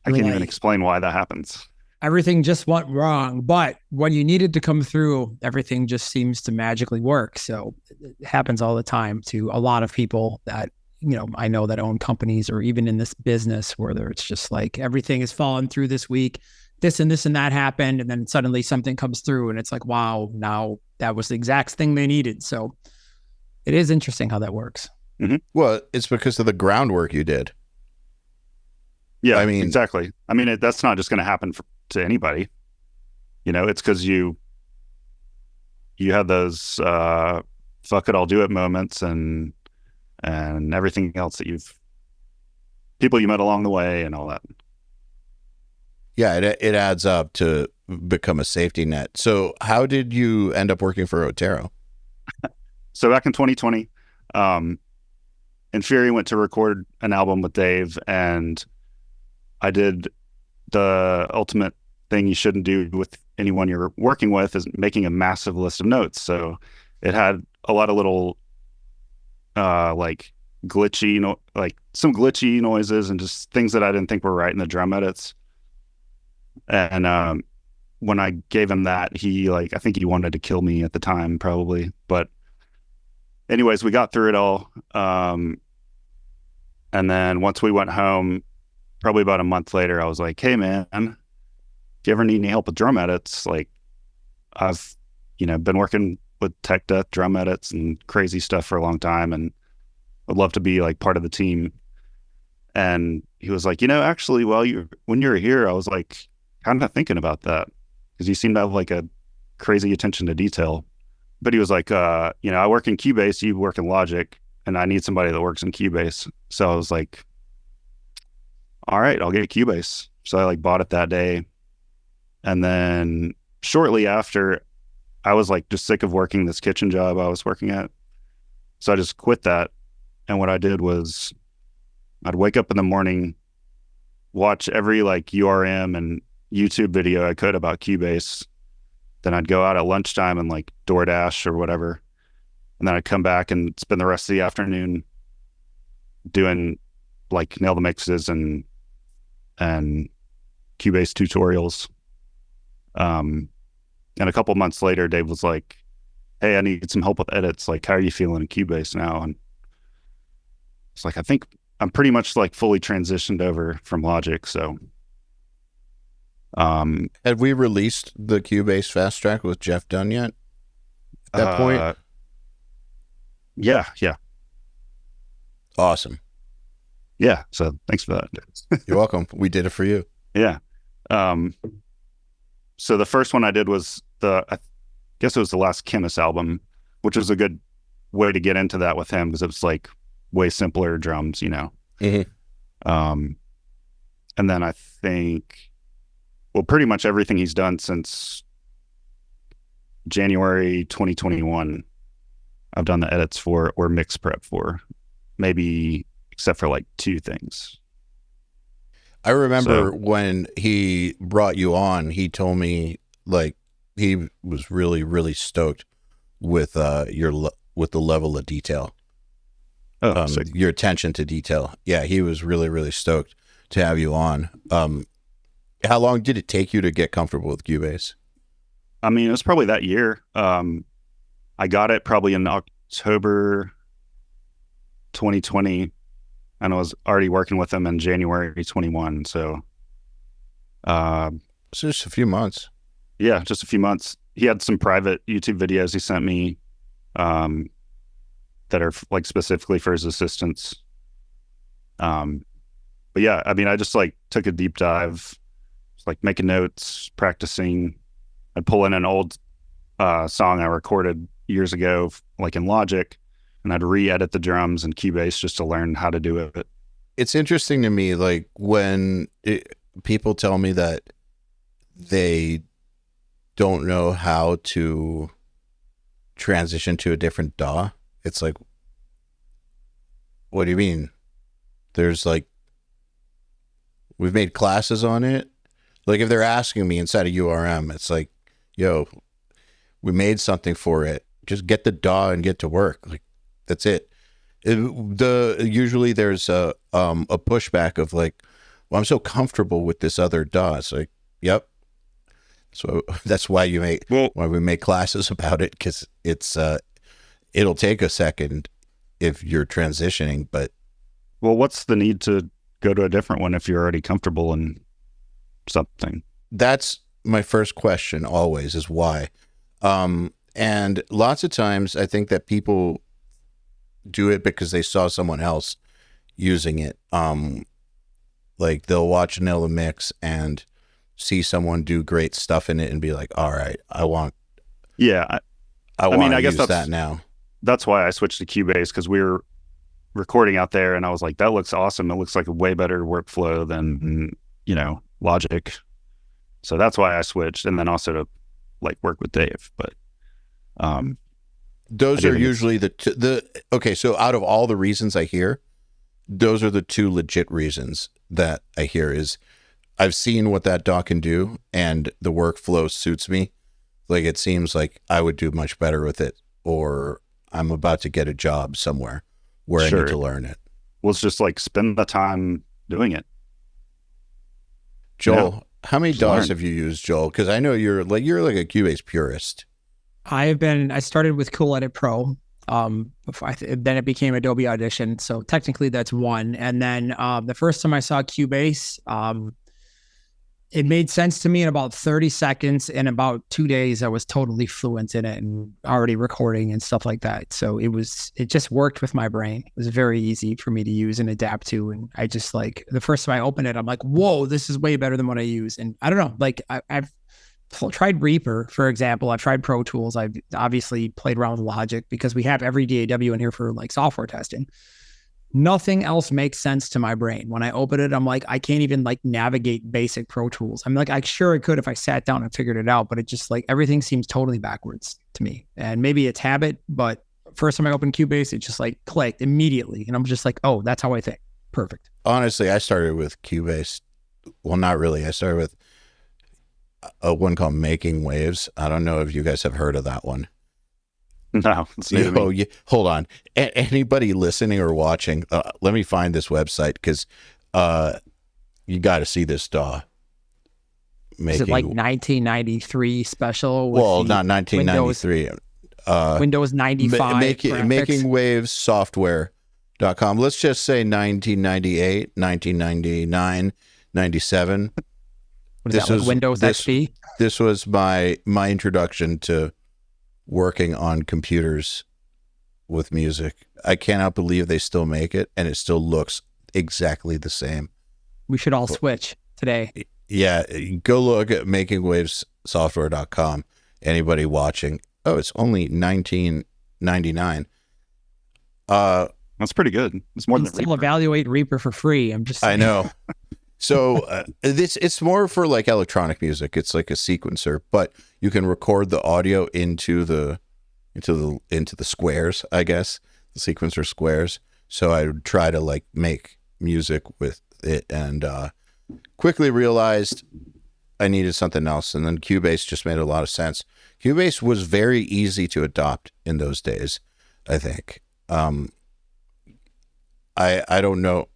S3: I can't even explain why that happens.
S2: Everything just went wrong, but when you needed to come through, everything just seems to magically work. So it happens all the time to a lot of people that, I know that own companies or even in this business where it's just like everything is falling through this week, this and that happened. And then suddenly something comes through and it's like, wow, now that was the exact thing they needed. So it is interesting how that works.
S3: Mm-hmm.
S1: Well, it's because of the groundwork you did.
S3: Yeah, I mean, exactly. I mean, that's not just going to happen to anybody. It's because you had those fuck it, I'll do it moments and everything else that people you met along the way and all that.
S1: Yeah, it adds up to become a safety net. So how did you end up working for Otero?
S3: So back in 2020, Inferi went to record an album with Dave, and I did the ultimate thing you shouldn't do with anyone you're working with, is making a massive list of notes. So it had a lot of little like some glitchy noises and just things that I didn't think were right in the drum edits. And when I gave him that, I think he wanted to kill me at the time, probably. But anyways, we got through it all. And then once we went home, probably about a month later, I was like, hey man, if you ever need any help with drum edits, like I've, been working with Tech Death drum edits and crazy stuff for a long time, and I'd love to be like part of the team. And he was like, actually, when you were here, I was like kind of thinking about that, because you seem to have like a crazy attention to detail. But he was like, I work in Cubase, you work in Logic, and I need somebody that works in Cubase. So I was like, all right, I'll get Cubase. So I like bought it that day. And then shortly after, I was like just sick of working this kitchen job I was working at. So I just quit that. And what I did was I'd wake up in the morning, watch every like URM and YouTube video I could about Cubase. Then I'd go out at lunchtime and like DoorDash or whatever. And then I'd come back and spend the rest of the afternoon doing like Nail the Mixes and Cubase tutorials. And a couple months later, Dave was like, hey, I need some help with edits. Like, how are you feeling in Cubase now? And it's like, I think I'm pretty much like fully transitioned over from Logic. So,
S1: Had we released the Cubase Fast Track with Jeff Dunn yet? At that point?
S3: Yeah.
S1: Awesome.
S3: Yeah. So thanks for that.
S1: You're welcome. We did it for you.
S3: Yeah. So the first one I did was I guess it was the last Chemist album, which was a good way to get into that with him because it was like way simpler drums, you know.
S1: Mm-hmm.
S3: And then I think, well, pretty much everything he's done since January 2021, I've done the edits for or mix prep for, maybe except for like 2 things.
S1: I remember when he brought you on, he told me like he was really, really stoked with with the level of detail.
S3: Oh,
S1: your attention to detail. Yeah, he was really, really stoked to have you on. How long did it take you to get comfortable with Cubase?
S3: I mean, it was probably that year. I got it probably in October 2020, and I was already working with him in January 21. So
S1: just a few months.
S3: Yeah, just a few months. He had some private YouTube videos he sent me that are like specifically for his assistants. But yeah, I mean, I just like took a deep dive, like making notes, practicing. I'd pull in an old song I recorded years ago, like in Logic, and I'd re-edit the drums in Cubase just to learn how to do it.
S1: It's interesting to me, like when people tell me that they don't know how to transition to a different DAW. It's like, what do you mean? There's like, we've made classes on it. Like if they're asking me inside of URM, it's like, yo, we made something for it. Just get the DAW and get to work. Like that's it. Usually there's a pushback of like, well, I'm so comfortable with this other DAW. It's like, yep. So that's why why we make classes about it, because it's it'll take a second if you're transitioning. But
S3: what's the need to go to a different one if you're already comfortable in something?
S1: That's my first question always, is why. And lots of times I think that people do it because they saw someone else using it. Like they'll watch Nilla mix and see someone do great stuff in it and be like, all right, I want to use that now.
S3: That's why I switched to Cubase, because we were recording out there and I was like, that looks awesome. It looks like a way better workflow than, Logic. So that's why I switched. And then also to like work with Dave. But
S1: those are usually okay. So out of all the reasons I hear, those are the 2 legit reasons that I hear is I've seen what that DAW can do and the workflow suits me. Like it seems like I would do much better with it, or I'm about to get a job somewhere where I need to learn it.
S3: Well, it's just like spend the time doing it.
S1: Joel, how many DAWs have you used, Joel? Because I know you're like a Cubase purist.
S2: I started with Cool Edit Pro. Then it became Adobe Audition. So technically that's 1. And then the first time I saw Cubase, it made sense to me in about 30 seconds. In about 2 days, I was totally fluent in it and already recording and stuff like that. So it just worked with my brain. It was very easy for me to use and adapt to. And I just like, the first time I opened it, I'm like, whoa, this is way better than what I use. And I don't know, like I've tried Reaper, for example. I've tried ProTools. I've obviously played around with Logic because we have every DAW in here for like software testing. Nothing else makes sense to my brain. When I open it, I'm like, I can't even like navigate basic Pro Tools. I'm like, I sure I could if I sat down and figured it out, but it just like everything seems totally backwards to me. And maybe it's habit, but first time I opened Cubase, it just like clicked immediately. And I'm just like, oh, that's how I think. Perfect.
S1: Honestly, I started with Cubase. Well, not really. I started with a one called Making Waves. I don't know if you guys have heard of that one.
S3: No, it's new to me.
S1: Hold on. Anybody listening or watching, let me find this website, because you got to see this DAW.
S2: Is it like 1993 special?
S1: Well, not 1993.
S2: Windows 95 graphics.
S1: Making Waves Software.com. Let's just say 1998, 1999, 97.
S2: What is that, like Windows XP?
S1: This was my introduction to working on computers with music. I cannot believe they still make it, and it still looks exactly the same.
S2: We should all switch today.
S1: Yeah, go look at makingwavessoftware.com. Anybody watching? Oh, it's only $19.99.
S3: That's pretty good. It's more than
S2: still
S3: Reaper.
S2: Evaluate Reaper for free. I'm just saying.
S1: I know. So it's more for like electronic music. It's like a sequencer, but you can record the audio into the squares, I guess, the sequencer squares. So I would try to like make music with it, and quickly realized I needed something else. And then Cubase just made a lot of sense. Cubase was very easy to adopt in those days, I think. I don't know.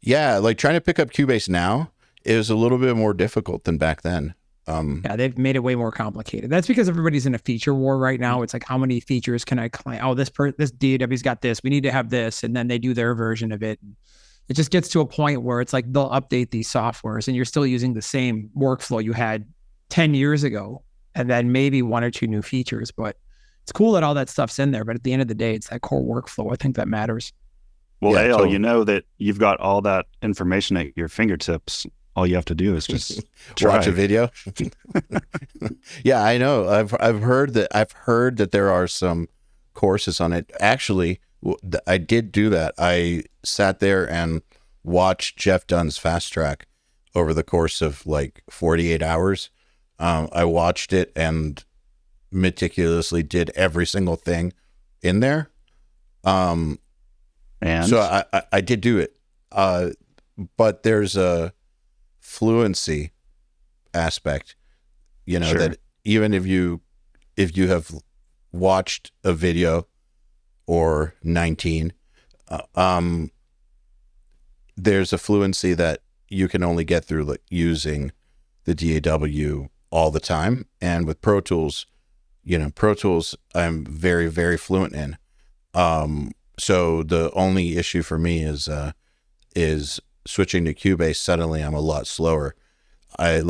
S1: Yeah, like trying to pick up Cubase now is a little bit more difficult than back then.
S2: Yeah, they've made it way more complicated. That's because everybody's in a feature war right now. It's like, how many features can I claim? Oh, this DAW's got this. We need to have this, and then they do their version of it. It just gets to a point where it's like they'll update these softwares, and you're still using the same workflow you had 10 years ago, and then maybe one or two new features. But it's cool that all that stuff's in there. But at the end of the day, it's that core workflow. I think that matters.
S3: Well,
S1: Yeah,
S3: Eyal,
S1: totally.
S3: you know that you've got all that information at your fingertips. All you have to do is just
S1: Watch a video. Yeah, I know. I've heard that there are some courses on it. Actually, I did do that. I sat there and watched Jeff Dunn's Fast Track over the course of like 48 hours. I watched it and meticulously did every single thing in there.
S3: and
S1: So I did do it. But there's a fluency aspect,
S3: Sure.
S1: that even if you have watched a video or 19, there's a fluency that you can only get through like using the DAW all the time. And with Pro Tools, I'm very, very fluent in. So the only issue for me is switching to Cubase. Suddenly I'm a lot slower. That's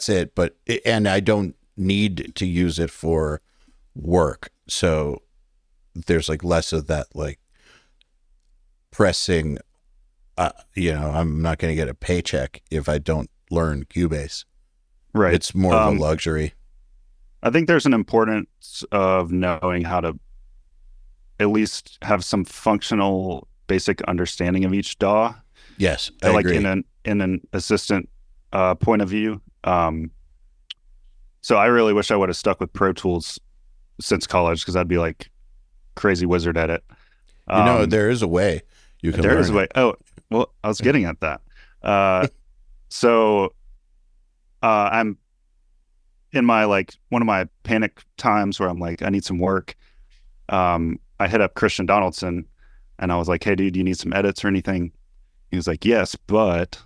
S1: it. But and I don't need to use it for work. So there's like less of that, like pressing, I'm not going to get a paycheck if I don't learn Cubase.
S3: right.
S1: It's more of a luxury.
S3: I think there's an importance of knowing how to at least have some functional basic understanding of each DAW.
S1: Yes, I
S3: like
S1: agree.
S3: in an assistant point of view. So I really wish I would have stuck with Pro Tools since college, because I'd be like crazy wizard at it.
S1: There is a way you can
S3: There
S1: learn
S3: is a way.
S1: it.
S3: Oh, well, I was getting at that. So I'm in my one of my panic times where I'm like, I need some work. I hit up Christian Donaldson and I was like, hey dude, do you need some edits or anything? He was like, yes, but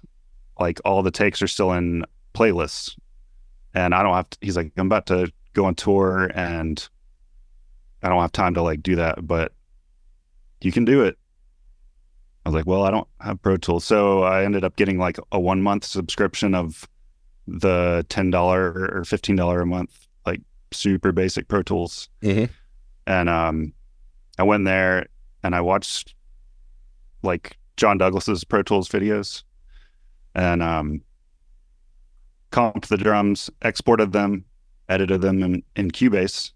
S3: like all the takes are still in playlists and I don't have to, he's like, I'm about to go on tour and I don't have time to like do that, but you can do it. I was like, well, I don't have Pro Tools. So I ended up getting like a 1 month subscription of the $10 or $15 a month, like super basic Pro Tools.
S1: Mm-hmm.
S3: And I went there and I watched like John Douglas's Pro Tools videos and comped the drums, exported them, edited them in Cubase.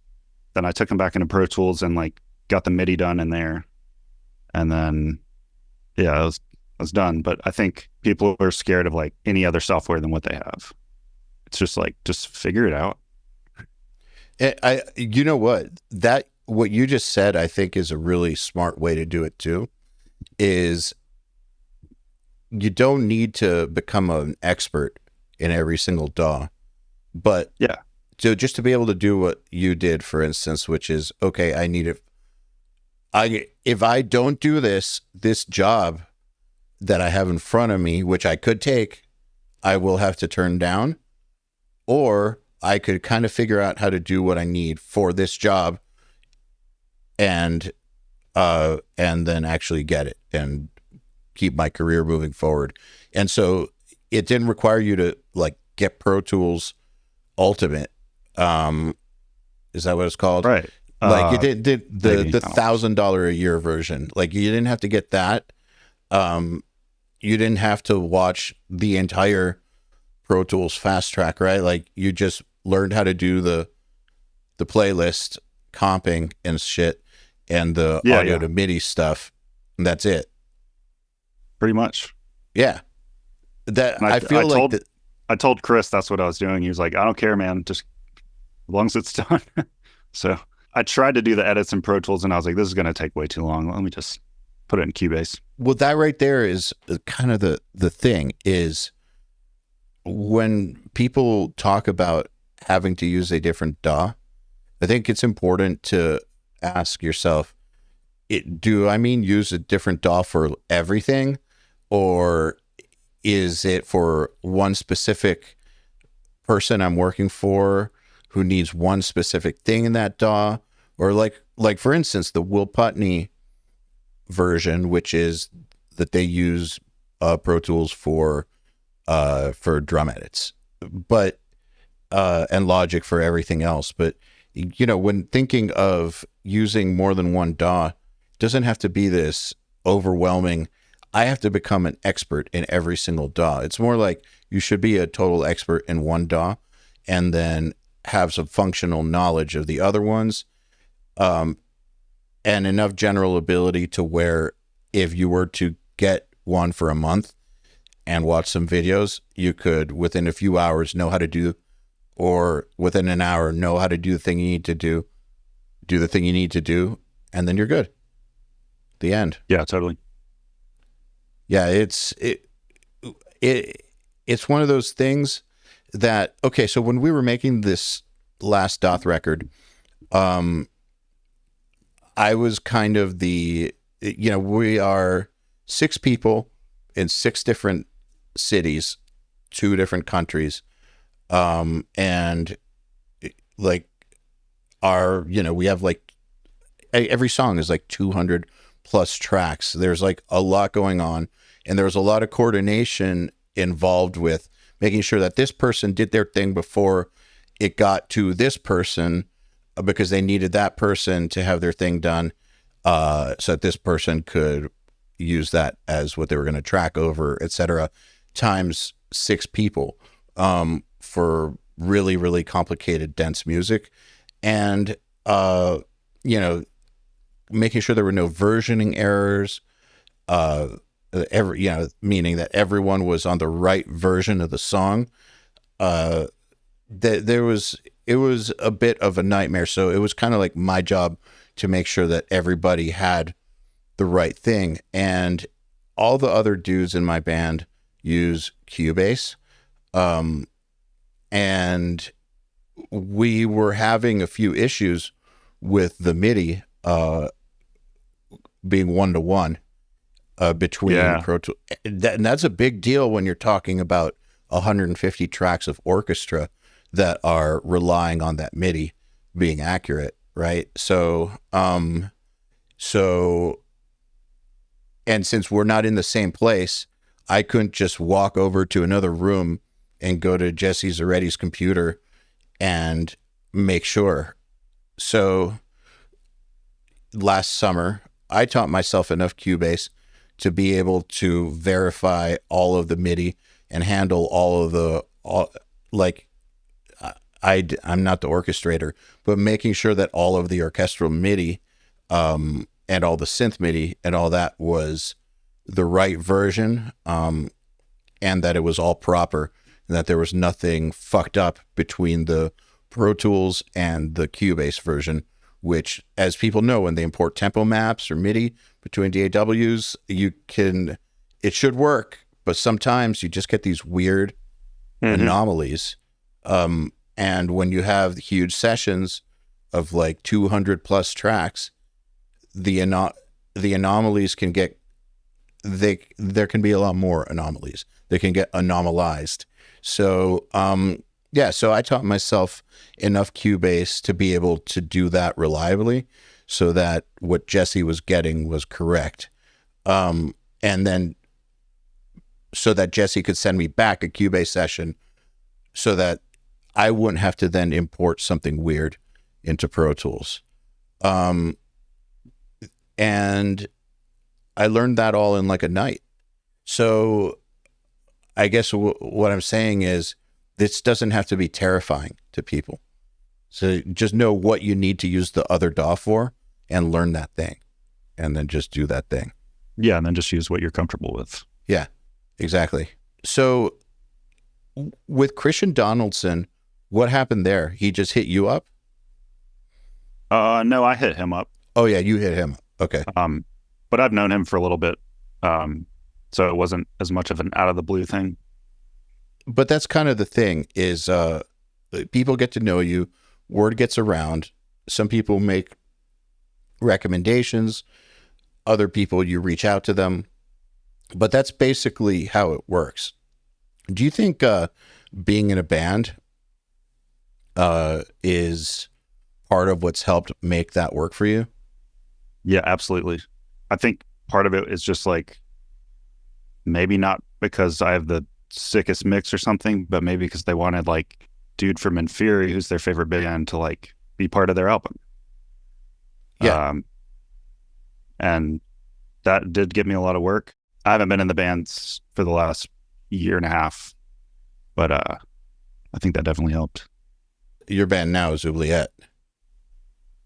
S3: Then I took them back into Pro Tools and like got the MIDI done in there. And then, yeah, I was done. But I think people are scared of like any other software than what they have. It's just like, just figure it out.
S1: You know what you just said, I think is a really smart way to do it too, is you don't need to become an expert in every single DAW, but
S3: Yeah.
S1: so just to be able to do what you did, for instance, which is, okay, I need it. If I don't do this job, that I have in front of me, which I could take, I will have to turn down, or I could kind of figure out how to do what I need for this job and then actually get it and keep my career moving forward. And so it didn't require you to like get Pro Tools Ultimate. Is that what it's called?
S3: Right.
S1: Like it did the $1,000 a year version. Like you didn't have to get that. You didn't have to watch the entire Pro Tools Fast Track, right? Like you just learned how to do the playlist comping and shit and the audio to MIDI stuff, and that's it.
S3: Pretty much.
S1: Yeah. That I feel like
S3: I told Chris that's what I was doing. He was like, I don't care, man. Just as long as it's done. So I tried to do the edits in Pro Tools, and I was like, this is going to take way too long. Let me just put it in Cubase.
S1: Well, that right there is kind of the thing is when people talk about having to use a different DAW, I think it's important to ask yourself, do I mean use a different DAW for everything, or is it for one specific person I'm working for who needs one specific thing in that DAW? Or like for instance, the Will Putney version, which is that they use Pro Tools for drum edits, but and Logic for everything else. But you know, when thinking of using more than one DAW, it doesn't have to be this overwhelming, I have to become an expert in every single DAW. It's more like you should be a total expert in one DAW and then have some functional knowledge of the other ones, and enough general ability to where if you were to get one for a month and watch some videos, you could within a few hours know how to do, or within an hour know how to do the thing you need to do the thing you need to do, and then you're good. The end.
S3: Yeah, totally.
S1: Yeah, it's one of those things that, okay, so when we were making this last Doth record, I was kind of we are 6 people in 6 different cities, 2 different countries. And like we have like every song is like 200 plus tracks. There's like a lot going on, and there's a lot of coordination involved with making sure that this person did their thing before it got to this person, because they needed that person to have their thing done, so that this person could use that as what they were going to track over, etc. times 6 people, for really, really complicated, dense music. And, making sure there were no versioning errors, meaning that everyone was on the right version of the song. It was a bit of a nightmare. So it was kind of like my job to make sure that everybody had the right thing. And all the other dudes in my band use Cubase. And we were having a few issues with the MIDI being 1-to-1 between Pro Tools. And that's a big deal when you're talking about 150 tracks of orchestra that are relying on that MIDI being accurate, right? So, and since we're not in the same place, I couldn't just walk over to another room and go to Jesse Zaretti's computer and make sure. So last summer, I taught myself enough Cubase to be able to verify all of the MIDI and handle all of the, I'm not the orchestrator, but making sure that all of the orchestral MIDI, and all the synth MIDI and all that was the right version, and that it was all proper, and that there was nothing fucked up between the Pro Tools and the Cubase version, which, as people know, when they import tempo maps or MIDI between DAWs, it should work, but sometimes you just get these weird anomalies. And when you have huge sessions of like 200 plus tracks, the anomalies can get there can be a lot more anomalies. They can get anomalized. So so I taught myself enough Cubase to be able to do that reliably, so that what Jesse was getting was correct, and then so that Jesse could send me back a Cubase session, so that I wouldn't have to then import something weird into Pro Tools. And I learned that all in like a night. So I guess what I'm saying is this doesn't have to be terrifying to people. So just know what you need to use the other DAW for and learn that thing, and then just do that thing.
S3: Yeah, and then just use what you're comfortable with.
S1: Yeah, exactly. So with Christian Donaldson, what happened there? He just hit you up?
S3: No, I hit him up.
S1: Oh yeah, you hit him. Okay.
S3: But I've known him for a little bit, so it wasn't as much of an out of the blue thing.
S1: But that's kind of the thing is, people get to know you, word gets around. Some people make recommendations, other people you reach out to them, but that's basically how it works. Do you think being in a band is part of what's helped make that work for you?
S3: Yeah, absolutely. I think part of it is just like, maybe not because I have the sickest mix or something, but maybe because they wanted like dude from Inferi, who's their favorite band, to like be part of their album.
S1: Yeah.
S3: And that did give me a lot of work. I haven't been in the bands for the last year and a half, but I think that definitely helped.
S1: Your band now is Oubliette.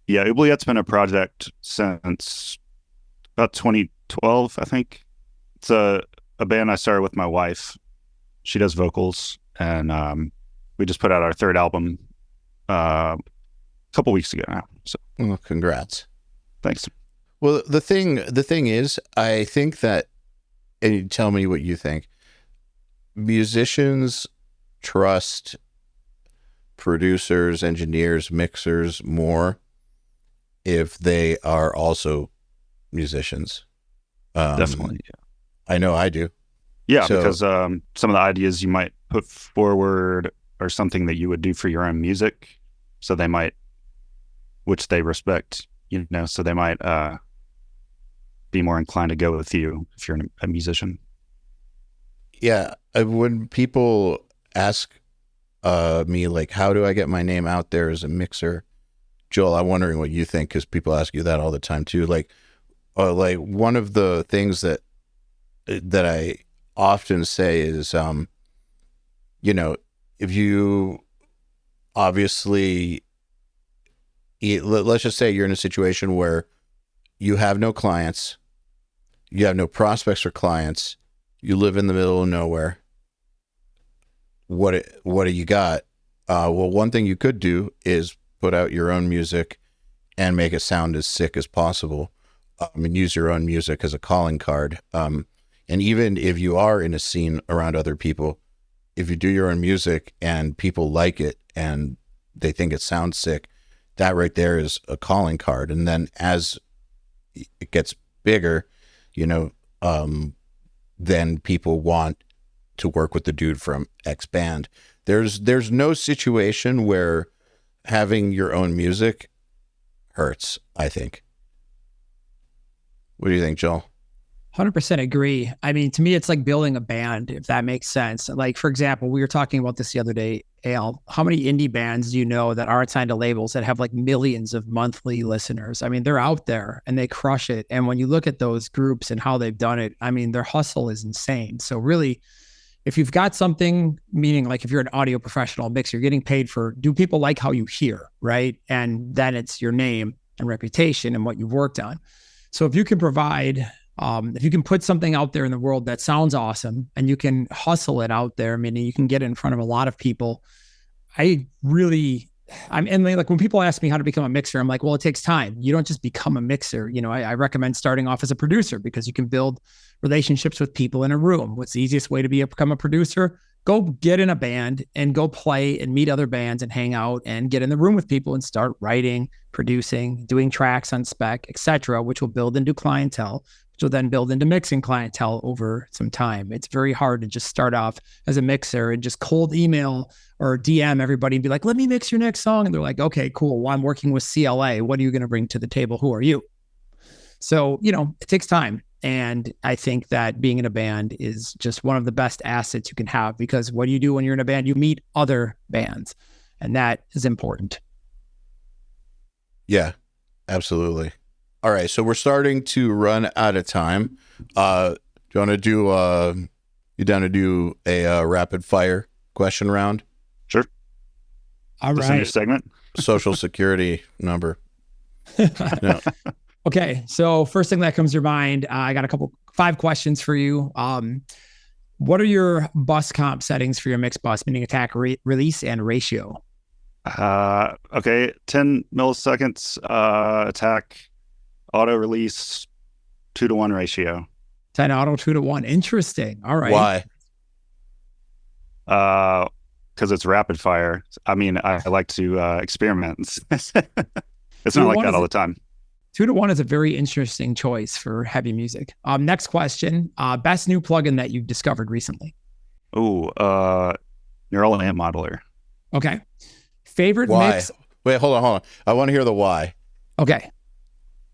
S3: Yeah, Oubliette's been a project since about 2012, I think. It's a band I started with my wife. She does vocals, and we just put out our third album a couple weeks ago now. So,
S1: well, congrats.
S3: Thanks.
S1: Well, the thing is, I think that, and you tell me what you think, musicians trust producers, engineers, mixers more if they are also musicians.
S3: Definitely. Yeah.
S1: I know I do.
S3: Yeah, so, because some of the ideas you might put forward are something that you would do for your own music. So they might, which they respect, so they might be more inclined to go with you if you're a musician.
S1: Yeah. When people ask me, like, how do I get my name out there as a mixer? Joel, I'm wondering what you think, because people ask you that all the time too. Like one of the things that I often say is, if you obviously, let's just say you're in a situation where you have no clients, you have no prospects for clients, you live in the middle of nowhere. What do you got? Well, one thing you could do is put out your own music and make it sound as sick as possible. And use your own music as a calling card. And even if you are in a scene around other people, if you do your own music and people like it and they think it sounds sick, that right there is a calling card. And then as it gets bigger, then people want to work with the dude from X band. There's no situation where having your own music hurts, I think. What do you think, Joel?
S2: 100% agree. I mean, to me, it's like building a band, if that makes sense. Like, for example, we were talking about this the other day, Eyal. How many indie bands do you know that aren't signed to labels that have like millions of monthly listeners? I mean, they're out there and they crush it. And when you look at those groups and how they've done it, I mean, their hustle is insane. So really, if you've got something, meaning like if you're an audio professional mixer, you're getting paid for, do people like how you hear, right? And then it's your name and reputation and what you've worked on. So if you can provide, if you can put something out there in the world that sounds awesome and you can hustle it out there, meaning you can get it in front of a lot of people, and like when people ask me how to become a mixer, I'm like, well, it takes time. You don't just become a mixer. I recommend starting off as a producer because you can build relationships with people in a room. What's the easiest way to become a producer? Go get in a band and go play and meet other bands and hang out and get in the room with people and start writing, producing, doing tracks on spec, etc., which will build into clientele, which will then build into mixing clientele over some time. It's very hard to just start off as a mixer and just cold email or DM everybody and be like, let me mix your next song. And they're like, okay, cool. Well, I'm working with CLA. What are you going to bring to the table? Who are you? So, it takes time. And I think that being in a band is just one of the best assets you can have, because what do you do when you're in a band? You meet other bands, and that is important.
S1: Yeah, absolutely. All right. So we're starting to run out of time. Do you want to do, you down to do a rapid fire question round?
S3: Sure.
S2: All
S3: This in your
S2: right.
S3: segment?
S1: Social security number. No.
S2: Okay. So first thing that comes to your mind, I got 5 questions for you. What are your bus comp settings for your mix bus, meaning attack, release, and ratio?
S3: Okay. 10 milliseconds, attack, auto release, 2-to-1 ratio.
S2: 10 auto, 2-to-1. Interesting. All right.
S1: Why?
S3: Because it's rapid fire. I mean, I like to experiment. It's not like that all the time.
S2: 2-to-1 is a very interesting choice for heavy music. Next question. Best new plugin that you've discovered recently?
S3: Neural amp modeler.
S2: Okay. Favorite
S1: Why?
S2: mix?
S1: Wait, hold on. I want to hear the why.
S2: Okay.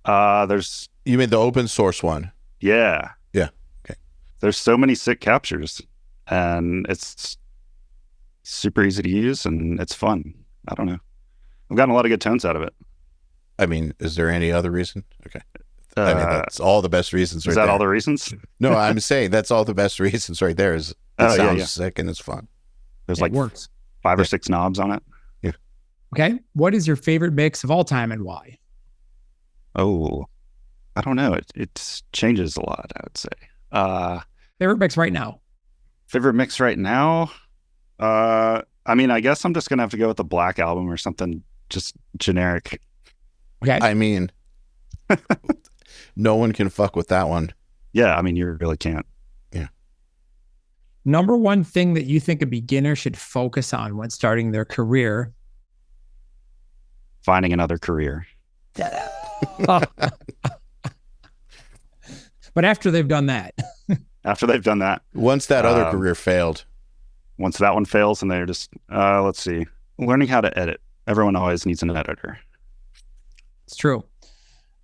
S3: There's
S1: You mean the open source one?
S3: Yeah.
S1: Yeah. Okay.
S3: There's so many sick captures, and it's super easy to use, and it's fun. I don't know. I've gotten a lot of good tones out of it.
S1: I mean, is there any other reason? Okay. I mean, that's all the best reasons right
S3: Is that
S1: there.
S3: all the reasons?
S1: No, I'm saying that's all the best reasons right there. Is it sounds sick and it's fun.
S3: There's
S2: It
S3: like
S2: works.
S3: 5 or 6 knobs on it.
S2: Okay. What is your favorite mix of all time and why?
S3: Oh, I don't know. It changes a lot, I would say.
S2: Favorite mix right now?
S3: Favorite mix right now? I mean, I guess I'm just going to have to go with the Black Album or something just generic.
S2: Okay.
S1: I mean, no one can fuck with that one.
S3: Yeah, I mean, you really can't.
S2: Number one thing that you think a beginner should focus on when starting their career?
S3: Finding another career.
S2: But after they've done that.
S3: After they've done that.
S1: Once that other career failed.
S3: Once that one fails and they're just, let's see, learning how to edit. Everyone always needs an editor.
S2: It's true.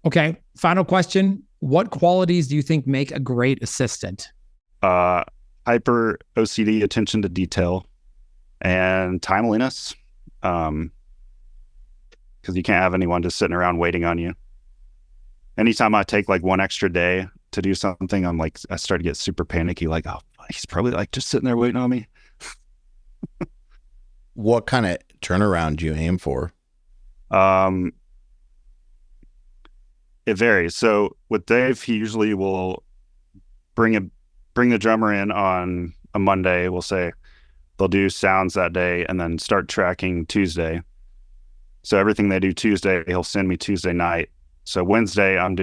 S2: Okay. Final question. What qualities do you think make a great assistant?
S3: Hyper OCD, attention to detail, and timeliness. Because you can't have anyone just sitting around waiting on you. Anytime I take like one extra day to do something, I start to get super panicky. Like, oh, he's probably like just sitting there waiting on me.
S1: What kind of turnaround do you aim for?
S3: It varies. So with Dave, he usually will bring the drummer in on a Monday. We'll say they'll do sounds that day and then start tracking Tuesday. So everything they do Tuesday, he'll send me Tuesday night. So Wednesday, I'm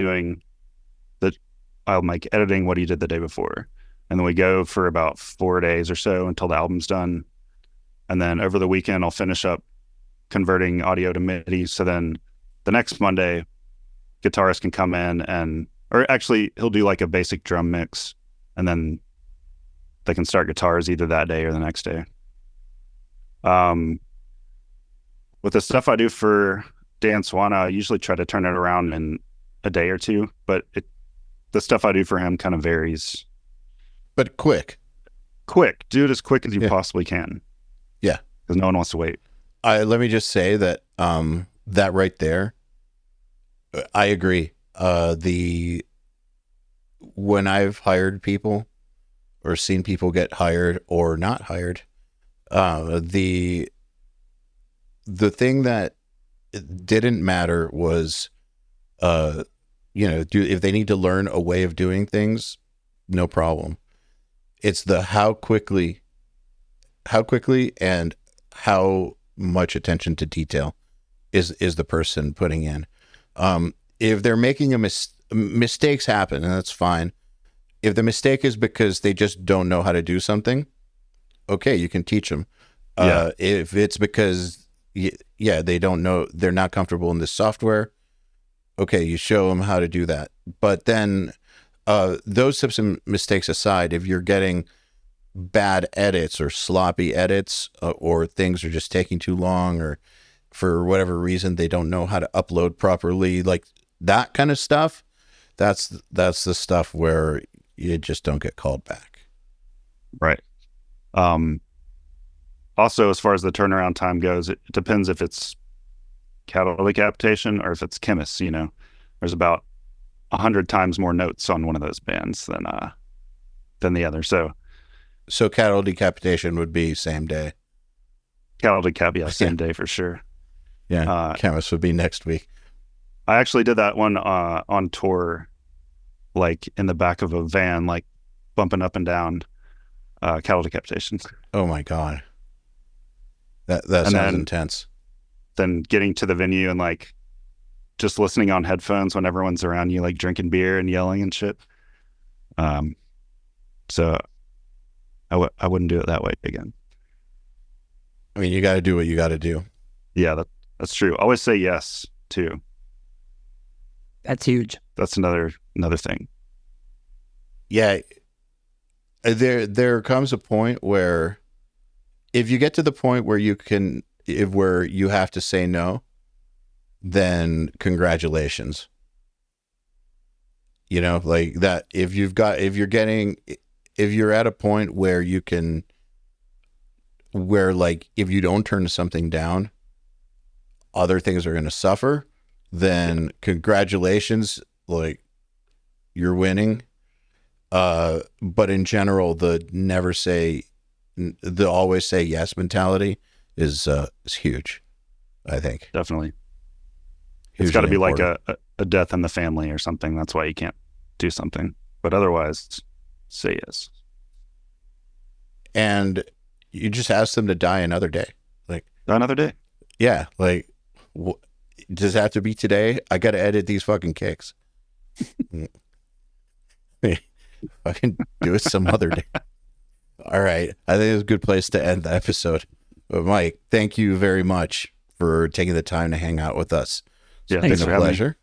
S3: like editing what he did the day before. And then we go for about 4 days or so until the album's done. And then over the weekend, I'll finish up converting audio to MIDI. So then the next Monday, guitarist can come in or actually he'll do like a basic drum mix, and then they can start guitars either that day or the next day. With the stuff I do for Dan Swana, I usually try to turn it around in a day or two, but the stuff I do for him kind of varies.
S1: But quick.
S3: Do it as quick as you possibly can.
S1: Yeah.
S3: Because no one wants to wait.
S1: Let me just say that that right there, I agree. When I've hired people or seen people get hired or not hired, the thing that didn't matter was, if they need to learn a way of doing things, no problem. It's the how quickly and how much attention to detail is the person putting in. If they're making mistakes happen, and that's fine. If the mistake is because they just don't know how to do something, okay, you can teach them. If it's because, they don't know, they're not comfortable in this software, okay, you show them how to do that. But then those types of mistakes aside, if you're getting bad edits or sloppy edits, or things are just taking too long, or for whatever reason they don't know how to upload properly, like that kind of stuff, that's the stuff where you just don't get called back.
S3: Right. Also, as far as the turnaround time goes, it depends if it's catalytic capitation or if it's chemists. You know, there's about 100 times more notes on one of those bands than the other. So
S1: cattle decapitation would be same day.
S3: catalytic cap, yeah, same day for sure.
S1: Yeah, chemist would be next week.
S3: I actually did that one on tour, like in the back of a van, like bumping up and down, cattle decapitation.
S1: Oh my God. That sounds intense.
S3: Then getting to the venue and like just listening on headphones when everyone's around you, like drinking beer and yelling and shit. So I wouldn't do it that way again.
S1: I mean, you got to do what you got to do.
S3: Yeah, that's true. Always say yes too.
S2: That's huge.
S3: That's another thing.
S1: Yeah. There comes a point where if you get to the point where where you have to say no, then congratulations. You know, like that, if you're at a point where like, if you don't turn something down, other things are going to suffer, then congratulations, like you're winning. But in general, the always say yes mentality is huge, I think.
S3: Definitely.
S1: Hugely
S3: it's got to be
S1: important.
S3: like a death in the family or something. That's why you can't do something. But otherwise, say yes.
S1: And you just ask them to die another day. Like,
S3: Another day.
S1: yeah, like, does it have to be today? I got to edit these fucking kicks. I can do it some other day. All right. I think it's a good place to end the episode. But Mike, thank you very much for taking the time to hang out with us.
S3: Yeah,
S1: It's
S3: thanks
S1: been
S3: for
S1: a
S3: having me.
S1: pleasure.